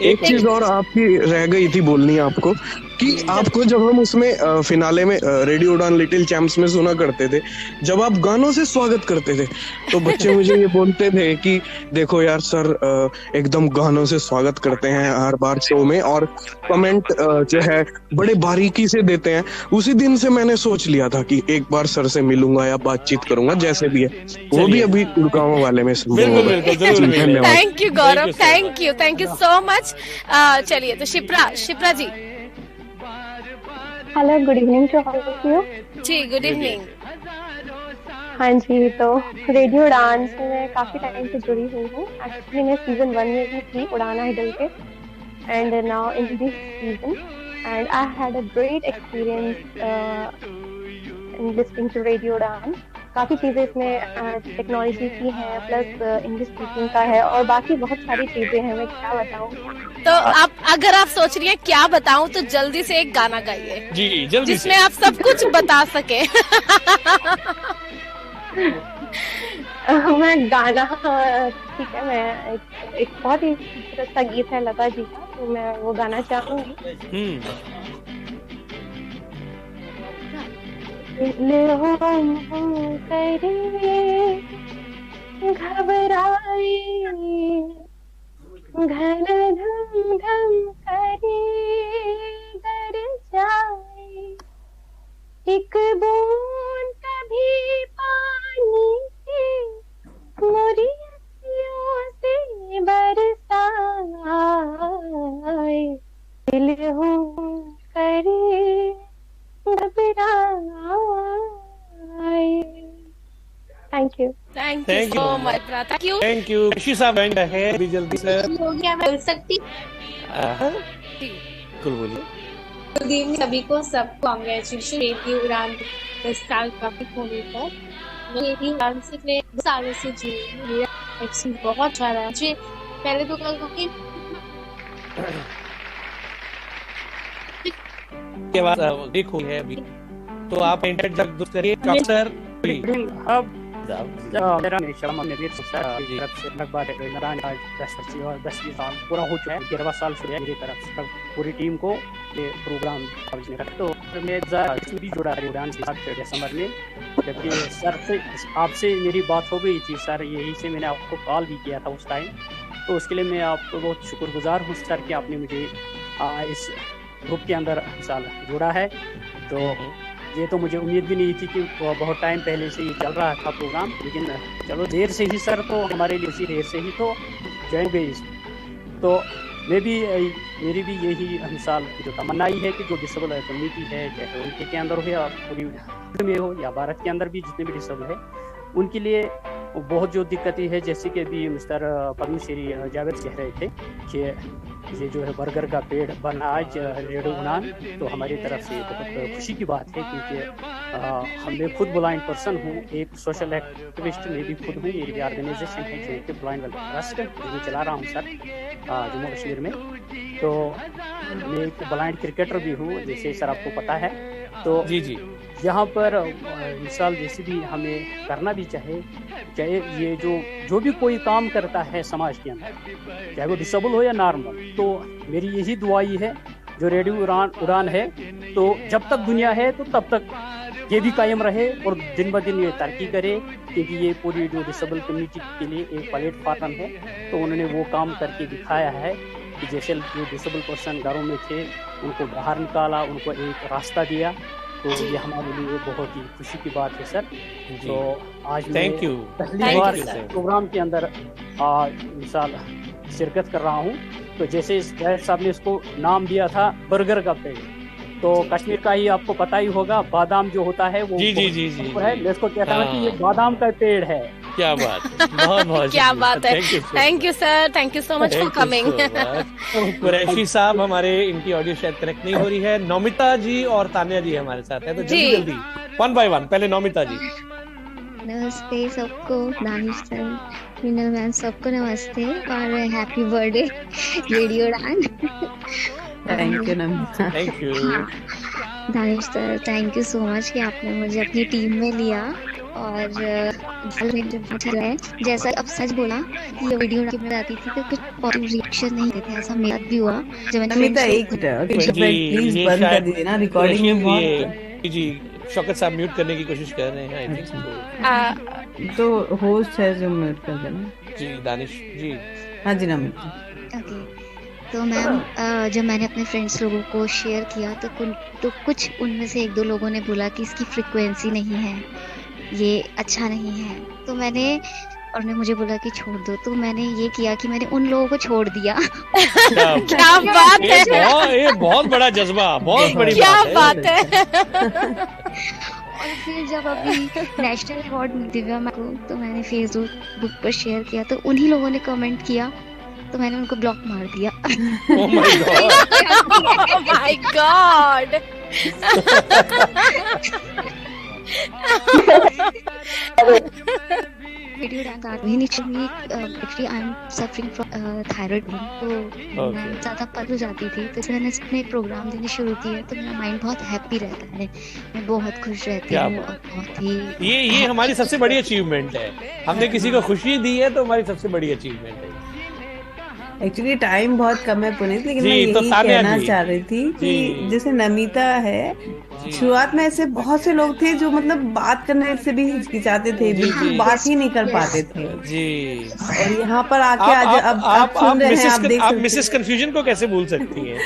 एक चीज और आपकी रह गई थी बोलनी आपको, कि आपको जब हम उसमें फिनाले में रेडियो उड़ान लिटिल चैंप्स में सुना करते थे, जब आप गानों से स्वागत करते थे, तो बच्चे मुझे ये बोलते थे कि देखो यार सर एकदम गानों से स्वागत करते हैं हर बार शो में, और कमेंट जो है बड़े बारीकी से देते हैं। उसी दिन से मैंने सोच लिया था कि एक बार सर से मिलूंगा या बातचीत करूंगा, जैसे भी है, वो भी अभी गुड़गांव वाले में।
Thank you Gaurav, thank you so much. चलिए तो Shipra ji.
Hello, good evening to all of you.
जी गुड इवनिंग।
हाँ जी, तो रेडियो उड़ान से मैं काफ़ी टाइम से जुड़ी हुई हूँ। एक्चुअली मैं सीजन 1 में भी थी उड़ान आइडल के, and now in this season, and I had a great experience in listening to radio Udaan. काफ़ी चीज़ें इसमें टेक्नोलॉजी की हैं, प्लस इंग्लिश स्पीकिंग का है, और बाकी बहुत सारी चीज़ें हैं, मैं क्या बताऊँ।
तो अगर आप सोच रही हैं क्या बताऊं, तो जल्दी से एक गाना गाइए
जी, जल्दी
जिसमें आप सब कुछ बता सके।
मैं गाना, ठीक है, मैं एक बहुत ही खूबसूरत सा गीत है लता जी का, तो मैं वो गाना चाहूंगी। घबराए घन धम धम करे डर जाए, एक बूंद कभी पानी की मोरी अखियों से बरसाए, दिल हूँ करे घबराए। Thank you
so much.
Thank you. Rishi साहब है अभी जल्दी से।
हो गया, मैं बोल सकती?
बिल्कुल बोलिए।
गुड इवनिंग सभी को, सब कांग्रेचुलेशन रेडियो उड़ान 10 साल कंप्लीट होने पर। मैं रेडियो उड़ान से 2 सालों से जुड़ी हूँ। मेरा एक्सपीरियंस बहुत अच्छा रहा। मुझे पहले तो कल क्योंकि
के बाद देखो है अभी, तो आप इंटरनेट जब दूर करिए डॉक्टर
अब मेरा शर्मा मेरी तरफ से लगभग 10 साल पूरा हो चुका है। 11वां साल शुरू है मेरी तरफ से पूरी टीम को ये प्रोग्राम तो मैं भी जुड़ा है उड़ान के साथ दिसंबर में, जबकि सर से आपसे मेरी बात हो गई थी सर, यही से मैंने आपको कॉल भी किया था उस टाइम। तो उसके लिए मैं आपको बहुत शुक्रगुजार हूँ सर कि आपने मुझे इस ग्रुप के अंदर साल जोड़ा है। तो ये तो मुझे उम्मीद भी नहीं थी कि बहुत टाइम पहले से ये चल रहा था प्रोग्राम, लेकिन चलो देर से ही सर, तो हमारे लिए उसी देर से ही तो ज्वाइन गई। तो मेरी भी यही मिसाल जो तमन्ना ही है कि जो डिसेबल कम्युनिटी है, चाहे उनके अंदर हो या पूरी में हो या भारत के अंदर भी जितने भी डिसेबल है, उनके लिए बहुत जो दिक्कतें है, जैसे कि अभी मिस्टर पद्मश्री जावेद कह रहे थे कि ये जो है बर्गर का पेड़ बना आज रेडियो उड़ान, तो हमारी तरफ से बहुत खुशी की बात है, क्योंकि मैं खुद ब्लाइंड पर्सन हूँ, एक सोशल एक्टिविस्ट में भी खुद हूँ। मेरी भी ऑर्गेनाइजेशन है जो कि ब्लाइंड वेलफेयर ट्रस्ट, जो मैं चला रहा हूँ सर जम्मू कश्मीर में। तो मैं एक ब्लाइंड क्रिकेटर भी हूँ, जैसे सर आपको पता है। तो
जी
यहाँ पर मिसाल जैसे भी हमें करना भी चाहे ये जो भी कोई काम करता है समाज के अंदर, चाहे वो डिसेबल हो या नॉर्मल, तो मेरी यही दुआई है जो रेडियो उड़ान है, तो जब तक दुनिया है तो तब तक ये भी कायम रहे और दिन ब दिन ये तरक्की करे, क्योंकि ये पूरी जो डिसेबल कम्युनिटी के लिए एक प्लेटफॉर्म है। तो उन्होंने वो काम करके दिखाया है कि जैसे जो डिसेबल पर्सन घरों में थे उनको बाहर निकाला, उनको एक रास्ता दिया। तो ये हमारे लिए बहुत ही खुशी की बात है सर। तो आज
थैंक यू
पहली बार प्रोग्राम के अंदर मिसाल शिरकत कर रहा हूँ। तो जैसे जावेद साहब ने इसको नाम दिया था बर्गर का पेड़, तो कश्मीर का ही आपको पता ही होगा, बादाम जो होता है वो
जी
है, मैं इसको कहता हूँ कि ये बादाम का पेड़ है।
क्या बात है, बहुत
क्या बात है। Thank you sir, thank you so much for coming.
Qureshi साहब हमारे, इनकी ऑडियो शायद कनेक्ट नहीं हो रही है। नौमिता जी और तान्या जी हमारे साथ है, तो जल्दी 1 by 1 पहले नौमिता जी।
नमस्ते सबको, दानिश सर, मीनल मैम, सबको नमस्ते और हैप्पी बर्थडे रेडियो उड़ान।
Thank you Namita.
Thank you
Danish sir, thank you so much कि आपने मुझे अपनी टीम में लिया। और अच्छा है, जैसा अब सच बोला, ये वीडियो में आती थी तो कुछ पॉजिटिव रिएक्शन नहीं थे, ऐसा मेरा भी हुआ जब मैंने
नमिता एक मिनट प्लीज बंद कर दीजिए ना, रिकॉर्डिंग में बहुत
जी शौकत साहब म्यूट करने की कोशिश कर रहे हैं आई थिंक।
तो होस्ट है जो म्यूट कर देना।
जी दानिश जी।
हाँ जी नमिता।
ओके, तो मैम जब मैंने अपने फ्रेंड्स लोगों को शेयर किया तो कुछ उनमें से 1-2 लोगों ने बोला कि इसकी फ्रीक्वेंसी नहीं है, ये अच्छा नहीं है। तो मैंने और उन्होंने मुझे बोला कि छोड़ दो, तो मैंने ये किया कि मैंने उन लोगों को छोड़ दिया।
क्या बात है,
ये बहुत बड़ा जज्बा, बहुत बड़ी
क्या बात है।
और फिर जब अभी नेशनल अवार्ड दिव्या मैम को, तो मैंने फेसबुक पर शेयर किया, तो उन्हीं लोगों ने कमेंट किया, तो मैंने उनको ब्लॉक मार दिया।
Oh my God!
Radio dance भी नहीं actually I am suffering from thyroid, तो मैं ज़्यादा पल हो जाती थी, तो इसलिए मैंने अपने प्रोग्राम देने शुरू किए, तो मेरा माइंड बहुत हैप्पी रहता है, मैं बहुत खुश रहती हूँ और बहुत ही
ये हमारी सबसे बड़ी अचीवमेंट है। हमने किसी को खुशी दी है तो हमारी सबसे बड़ी अचीवमेंट है।
एक्चुअली टाइम बहुत कम है पुनीत, लेकिन मैं
जी, तो
यही
तान्या
कहना
जी।
चाह रही थी कि
जी।
जैसे नमिता है, शुरुआत में ऐसे बहुत से लोग थे जो मतलब बात करने से भी हिचकिचाते थे,
जी,
बिल्कुल
जी।
बात ही नहीं कर पाते थे।
जी।
और यहाँ पर आके आज अब सुन रहे हैं, आप देख
आप
सकते
मिसेस कंफ्यूजन को कैसे भूल सकती हैं?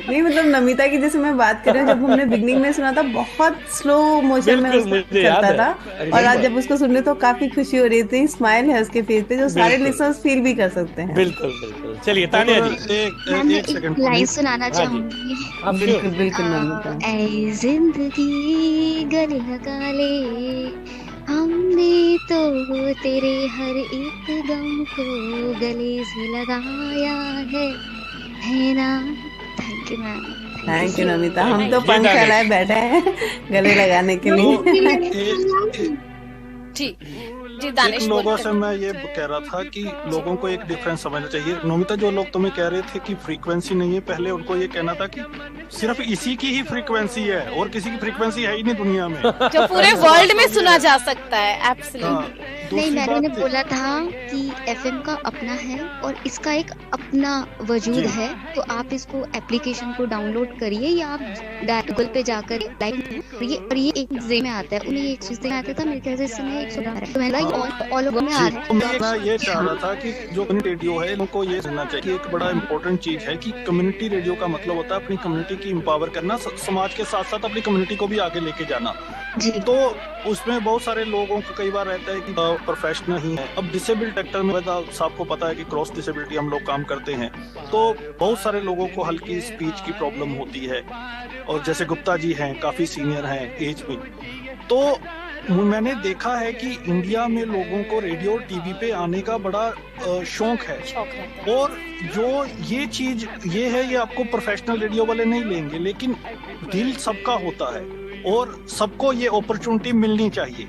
नहीं मतलब नमिता की जैसे मैं बात कर रही हूँ, जब हमने बिगनिंग में सुना था बहुत स्लो मोशन में
बिल्कुल,
उसको
मुझे याद
चलता
है।
था, और आज जब उसको सुन रहे तो काफी खुशी हो रही थी, स्माइल है उसके फेस पे जो सारे
बिल्कुल।
लिसनर्स फील भी कर सकते हैं।
बिल्कुल बिल्कुल। चलिए तान्या जी।
मैम मैं एक लाइन सुनाना
हाँ जी।
चाहूंगी।
हाँ,
बिल्कुल बिल्कुल नमिता।
ऐ जिंदगी गले लगा ले, हमने तो तेरे हर एक गम को गले से लगाया है ना। Thank you ma'am.
Thank you Namita, हम तो
जी,
पंख
दानिश।
फैलाए बैठे हैं गले लगाने के लिए।
जी जी
एक
दानिश
लोगों
बोलते
से
हैं।
मैं ये कह रहा था कि लोगों को एक डिफरेंस समझना चाहिए। नोमिता, जो लोग तुम्हें कह रहे थे कि फ्रीक्वेंसी नहीं है, पहले उनको ये कहना था कि सिर्फ इसी की ही फ्रीक्वेंसी है और किसी की फ्रीक्वेंसी है ही नहीं दुनिया में,
जो पूरे वर्ल्ड में सुना जा सकता है। एब्सोल्युटली।
नहीं, मैंने उन्हें बोला था कि एफएम का अपना है और इसका एक अपना वजूद है, तो आप इसको एप्लीकेशन को डाउनलोड करिए या आप डायरेक्ट गूगल पे जाकर ये एक जे में आता है, उन्हें एक चीज में आता था, मेरे ख्याल से इस समय 112 तो मैं ऑल ओवर में आ रहा
तो मैं ये चाह रहा था कि जो कम्युनिटी रेडियो है उनको ये सुनना चाहिए कि एक बड़ा इंपॉर्टेंट चीज है कि कम्युनिटी रेडियो का मतलब होता है अपनी कम्युनिटी की एम्पावर करना, समाज के साथ साथ अपनी कम्युनिटी को भी आगे लेके जाना। तो उसमें बहुत सारे लोगों को कई बार रहता है कि प्रोफेशनल ही है। अब डिसेबल्ड सेक्टर में सबको पता है कि क्रॉस डिसेबिलिटी हम लोग काम करते हैं, तो बहुत सारे लोगों को हल्की स्पीच की प्रॉब्लम होती है, और जैसे गुप्ता जी हैं, काफी सीनियर हैं एज में, तो मैंने देखा है कि इंडिया में लोगों को रेडियो टीवी पे आने का बड़ा शौक है, और जो ये चीज ये है, ये आपको प्रोफेशनल रेडियो वाले नहीं लेंगे, लेकिन दिल सबका होता है और सबको ये अपॉर्चुनिटी मिलनी चाहिए।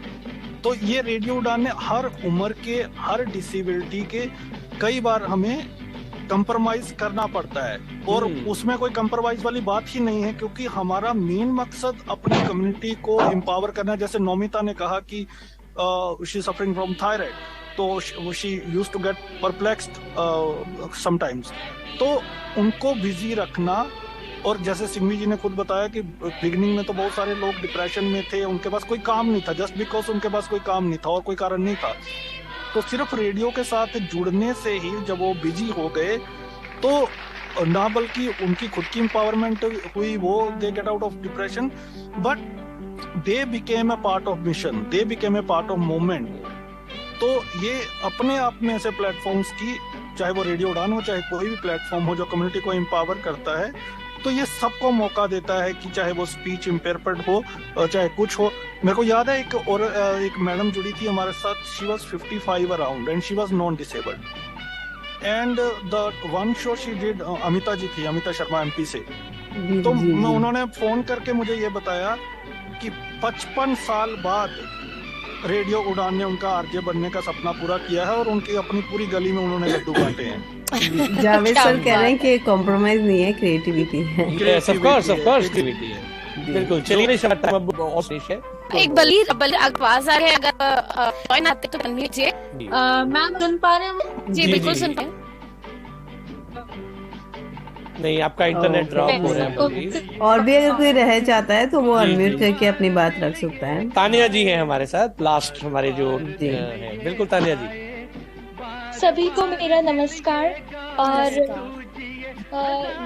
तो ये रेडियो उड़ान ने हर उम्र के, हर डिसेबिलिटी के, कई बार हमें कंप्रोमाइज करना पड़ता है, और उसमें कोई कंप्रोमाइज वाली बात ही नहीं है, क्योंकि हमारा मेन मकसद अपनी कम्युनिटी को एम्पावर करना। जैसे नोमिता ने कहा कि शी सफरिंग फ्रॉम थायराइड, तो she used to get perplexed sometimes, तो उनको बिजी रखना। और जैसे सिंघवी जी ने खुद बताया कि बिगिनिंग में तो बहुत सारे लोग डिप्रेशन में थे, उनके पास कोई काम नहीं था, जस्ट बिकॉज उनके पास कोई काम नहीं था और कोई कारण नहीं था, तो सिर्फ रेडियो के साथ जुड़ने से ही जब वो बिजी हो गए, तो ना बल्कि उनकी खुद की एम्पावरमेंट हुई, वो they get out of depression, but they became a part of mission, they became a part of movement. तो ये अपने आप में ऐसे प्लेटफॉर्म्स की, चाहे वो रेडियो उड़ान हो, चाहे कोई भी प्लेटफॉर्म हो जो कम्युनिटी को एम्पावर करता है, तो ये सबको मौका देता है कि चाहे वो स्पीच इम्पेयरमेंट हो, चाहे कुछ हो। मेरे को याद है एक मैडम जुड़ी थी हमारे साथ, she was 55 around and she was non disabled, and the one show she did, Amita ji थी, अमिता शर्मा एमपी से, तो उन्होंने फोन करके मुझे ये बताया कि 55 साल बाद रेडियो उड़ान ने उनका आरजे बनने का सपना पूरा किया है, और उनकी अपनी पूरी गली में उन्होंने लड्डू बांटे हैं।
जावेद सर कह रहे हैं कि कॉम्प्रोमाइज नहीं है, क्रिएटिविटी है।
ऑफ कोर्स क्रिएटिविटी है। बिल्कुल। चलिए
एक बली आवाज आ रही है, अगर जॉइन आते तो बन लीजिए।
मैम सुन पा रहे हैं?
जी बिल्कुल सुन पा रहे हैं।
नहीं, आपका इंटरनेट ड्रॉप हो रहा है।
और भी अगर कोई रह जाता है तो वो अनम्यूट करके अपनी बात रख सकता है।
तानिया जी हैं हमारे साथ, लास्ट हमारे जो हैं। बिल्कुल तानिया जी।
सभी को मेरा नमस्कार, और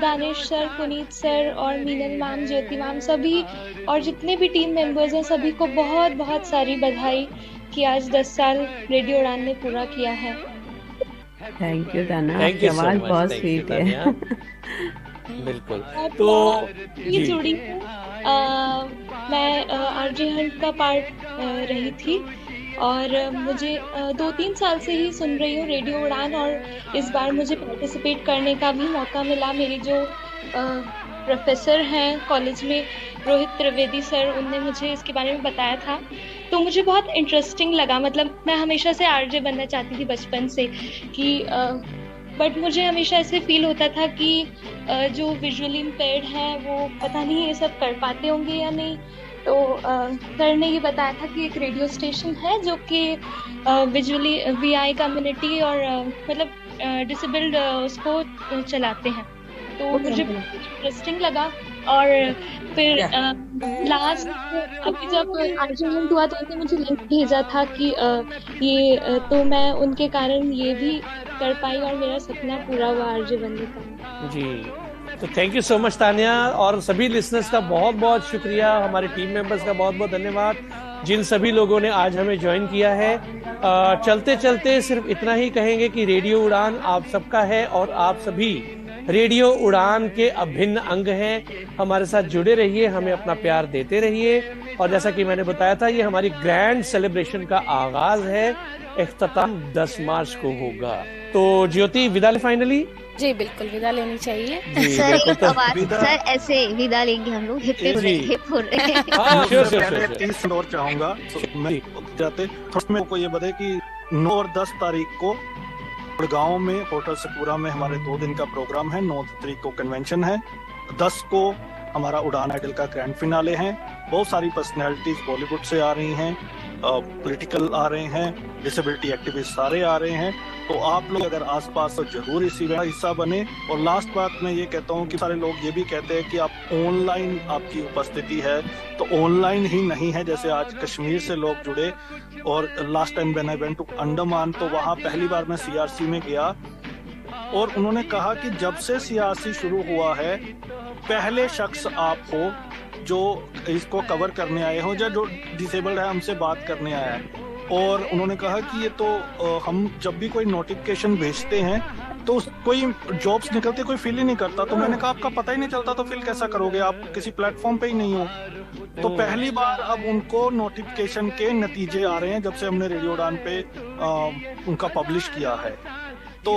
दानिश सर, पुनीत सर और मीनल मैम, ज्योति मैम, सभी और जितने भी टीम मेंबर्स हैं, सभी को बहुत बहुत सारी बधाई कि आज 10 साल रेडियो उड़ान ने पूरा किया है।
थैंक यू ताना, आपकी आवाज बहुत स्वीट है।
बिल्कुल।
तो ये जुड़ी हूँ, मैं आरजे हंट का पार्ट रही थी, और मुझे 2-3 साल से ही सुन रही हूँ रेडियो उड़ान, और इस बार मुझे पार्टिसिपेट करने का भी मौका मिला। मेरी जो प्रोफेसर हैं कॉलेज में, रोहित त्रिवेदी सर, उनने मुझे इसके बारे में बताया था तो मुझे बहुत इंटरेस्टिंग लगा। मतलब मैं हमेशा से आरजे बनना चाहती थी बचपन से कि बट मुझे हमेशा ऐसे फील होता था कि जो विजुअली इम्पेयर्ड हैं वो पता नहीं ये सब कर पाते होंगे या नहीं। तो सर ने ये बताया था कि एक रेडियो स्टेशन है जो कि विजुअली वीआई कम्युनिटी और मतलब डिसेबल्ड उसको चलाते हैं। तो मुझे बहुत इंटरेस्टिंग लगा। और फिर लास्ट अभी जब आर्जेंट हुआ तो उन्होंने मुझे लिंक भेजा था कि ये तो मैं उनके कारण ये भी कर पाई और मेरा सपना पूरा हुआ आरजे बनने का।
जी, तो thank you so much Tania, और सभी लिसनर्स का बहुत बहुत शुक्रिया, हमारे टीम मेंबर्स का बहुत बहुत धन्यवाद जिन सभी लोगों ने आज हमें ज्वाइन किया है। चलते चलते सिर्फ इतना ही कहेंगे कि रेडियो उड़ान आप सबका है और आप सभी रेडियो उड़ान के अभिन्न अंग हैं। हमारे साथ जुड़े रहिए, हमें अपना प्यार देते रहिए, और जैसा कि मैंने बताया था ये हमारी ग्रैंड सेलिब्रेशन का आगाज है, इख्तिताम 10 मार्च को होगा। तो ज्योति विदा ले फाइनली।
जी बिल्कुल विदा लेनी चाहिए
सर। एक आवाज सर, ऐसे विदा लेंगे हम लोग, हिप हिप हो रहे हैं।
पहले 30 और चाहूंगा मैं जाते थोड़ा को ये बताए कि 9 और 10 तारीख को गांव में होटल सपूरा में हमारे 2 दिन का प्रोग्राम है। 9 तारीख को कन्वेंशन है, 10 को हमारा उड़ान आइडल का ग्रैंड फिनाले है। बहुत सारी पर्सनैलिटीज बॉलीवुड से आ रही हैं, पॉलिटिकल आ रहे हैं, डिसेबिलिटी एक्टिविस्ट सारे आ रहे हैं। तो आप लोग अगर आसपास तो जरूर इस इवेंट का हिस्सा बने। और लास्ट बात मैं ये कहता हूँ कि सारे लोग ये भी कहते हैं कि आप ऑनलाइन आपकी उपस्थिति है, तो ऑनलाइन ही नहीं है। जैसे आज कश्मीर से लोग जुड़े, और last time when I went to Andaman तो वहाँ पहली बार मैं सीआरसी में गया, और उन्होंने कहा कि जब से सीआरसी शुरू हुआ है पहले शख्स आप हो जो इसको कवर करने आए हो, जो डिसेबल्ड है हमसे बात करने आया है। और उन्होंने कहा कि ये तो हम जब भी कोई नोटिफिकेशन भेजते हैं तो कोई जॉब्स निकलते कोई फिल ही नहीं करता। तो मैंने कहा आपका पता ही नहीं चलता तो फिल कैसा करोगे, आप किसी प्लेटफॉर्म पे ही नहीं हो। तो पहली बार अब उनको नोटिफिकेशन के नतीजे आ रहे हैं जब से हमने रेडियो उड़ान पे उनका पब्लिश किया है। तो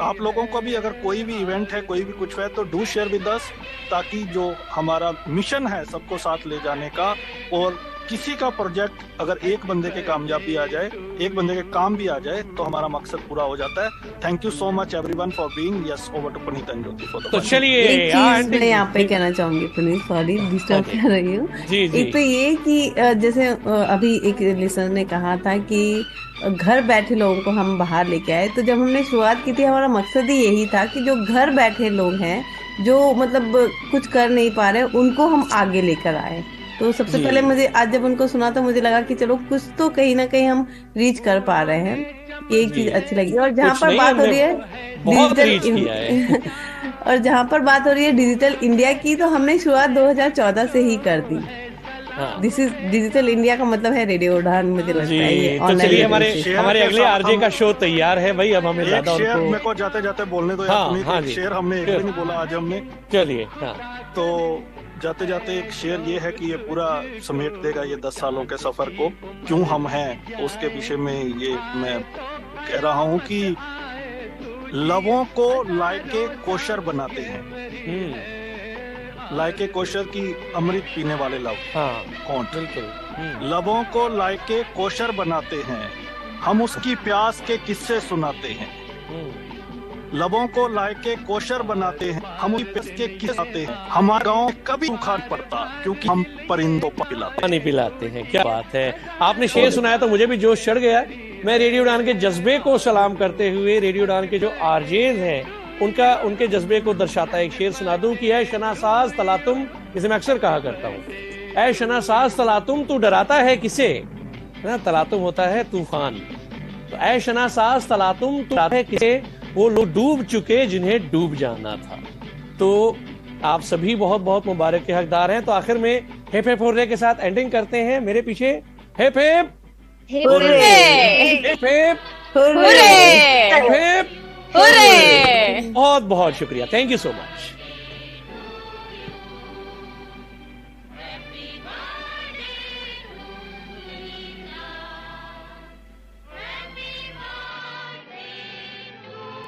आप लोगों को भी अगर कोई भी इवेंट है, कोई भी कुछ है, तो डू शेयर विद अस, ताकि जो हमारा मिशन है सबको साथ ले जाने का, और किसी का प्रोजेक्ट अगर एक बंदे के कामयाबी आ जाए, एक बंदे के काम भी आ जाए, तो हमारा मकसद पूरा हो जाता है। Thank you so much everyone for being. Yes, over to Puneet and Jyoti for the.
तो चलिए,
एक चीज मैं यहाँ पे कहना चाहूंगी पुनीत, सॉरी डिस्टर्ब कर रही हूँ। एक तो ये कि जैसे अभी एक लिसनर ने कहा था कि घर बैठे लोगों को हम बाहर लेके आए, तो जब हमने शुरुआत की थी हमारा मकसद ही यही था कि जो घर बैठे लोग हैं, जो मतलब कुछ कर नहीं पा रहे, उनको हम आगे लेकर आए। तो सबसे पहले मुझे आज जब उनको सुना तो मुझे लगा कि चलो कुछ तो कहीं ना कहीं हम रीच कर पा रहे हैं, एक चीज अच्छी लगी। और जहाँ पर बात हो रही है डिजिटल और जहाँ पर बात हो रही है डिजिटल इंडिया की, तो हमने शुरुआत 2014 से ही कर दी। दिस इज डिजिटल इंडिया का मतलब है रेडियो उड़ान, मुझे लगता है।
तो चलिए हमारे अगले आरजे का शो तैयार है भाई। अब हमें ज्यादा
मेरे को जाते जाते बोलने दो यार, शेयर हमने एक भी नहीं बोला आज हमने।
चलिए,
तो जाते जाते एक शेयर ये है कि ये पूरा समेट देगा ये 10 सालों के सफर को, क्यों हम हैं उसके विषय में। ये मैं कह रहा हूँ कि लवों को लायके कोशर बनाते हैं। लायके कोशर की अमृत पीने वाले लव, कौन? बिल्कुल। लवों को लायके कोशर बनाते हैं, हम उसकी प्यास के किस्से सुनाते हैं। लबों को लायके कोशर बनाते हैं, हम के किसाते हैं। हमारे गांव कभी सूखा पड़ता क्योंकि हम परिंदों को पानी
पिलाते हैं। क्या बात है, आपने शेर सुनाया तो मुझे भी जोश चढ़ गया। मैं रेडियो उड़ान के जज्बे को सलाम करते हुए रेडियो उड़ान के जो आरजेज हैं उनके जज्बे को दर्शाता एक शेर सुना दूं कि ऐ शनासाज तलातुम, जिसे मैं अक्सर कहा करता हूँ, ऐ शनासाज तलातुम तू डराता है किसे, तलातुम होता है तूफान। तो ऐ शनासाज तलातुम तू डराता है किसे, वो लोग डूब चुके जिन्हें डूब जाना था। तो आप सभी बहुत बहुत मुबारक के हकदार हैं। तो आखिर में हिप हिप हुर्रे के साथ एंडिंग करते हैं। मेरे पीछे hip hip hurray, hip hip hurray, hip hip hurray. बहुत बहुत शुक्रिया, थैंक यू सो मच।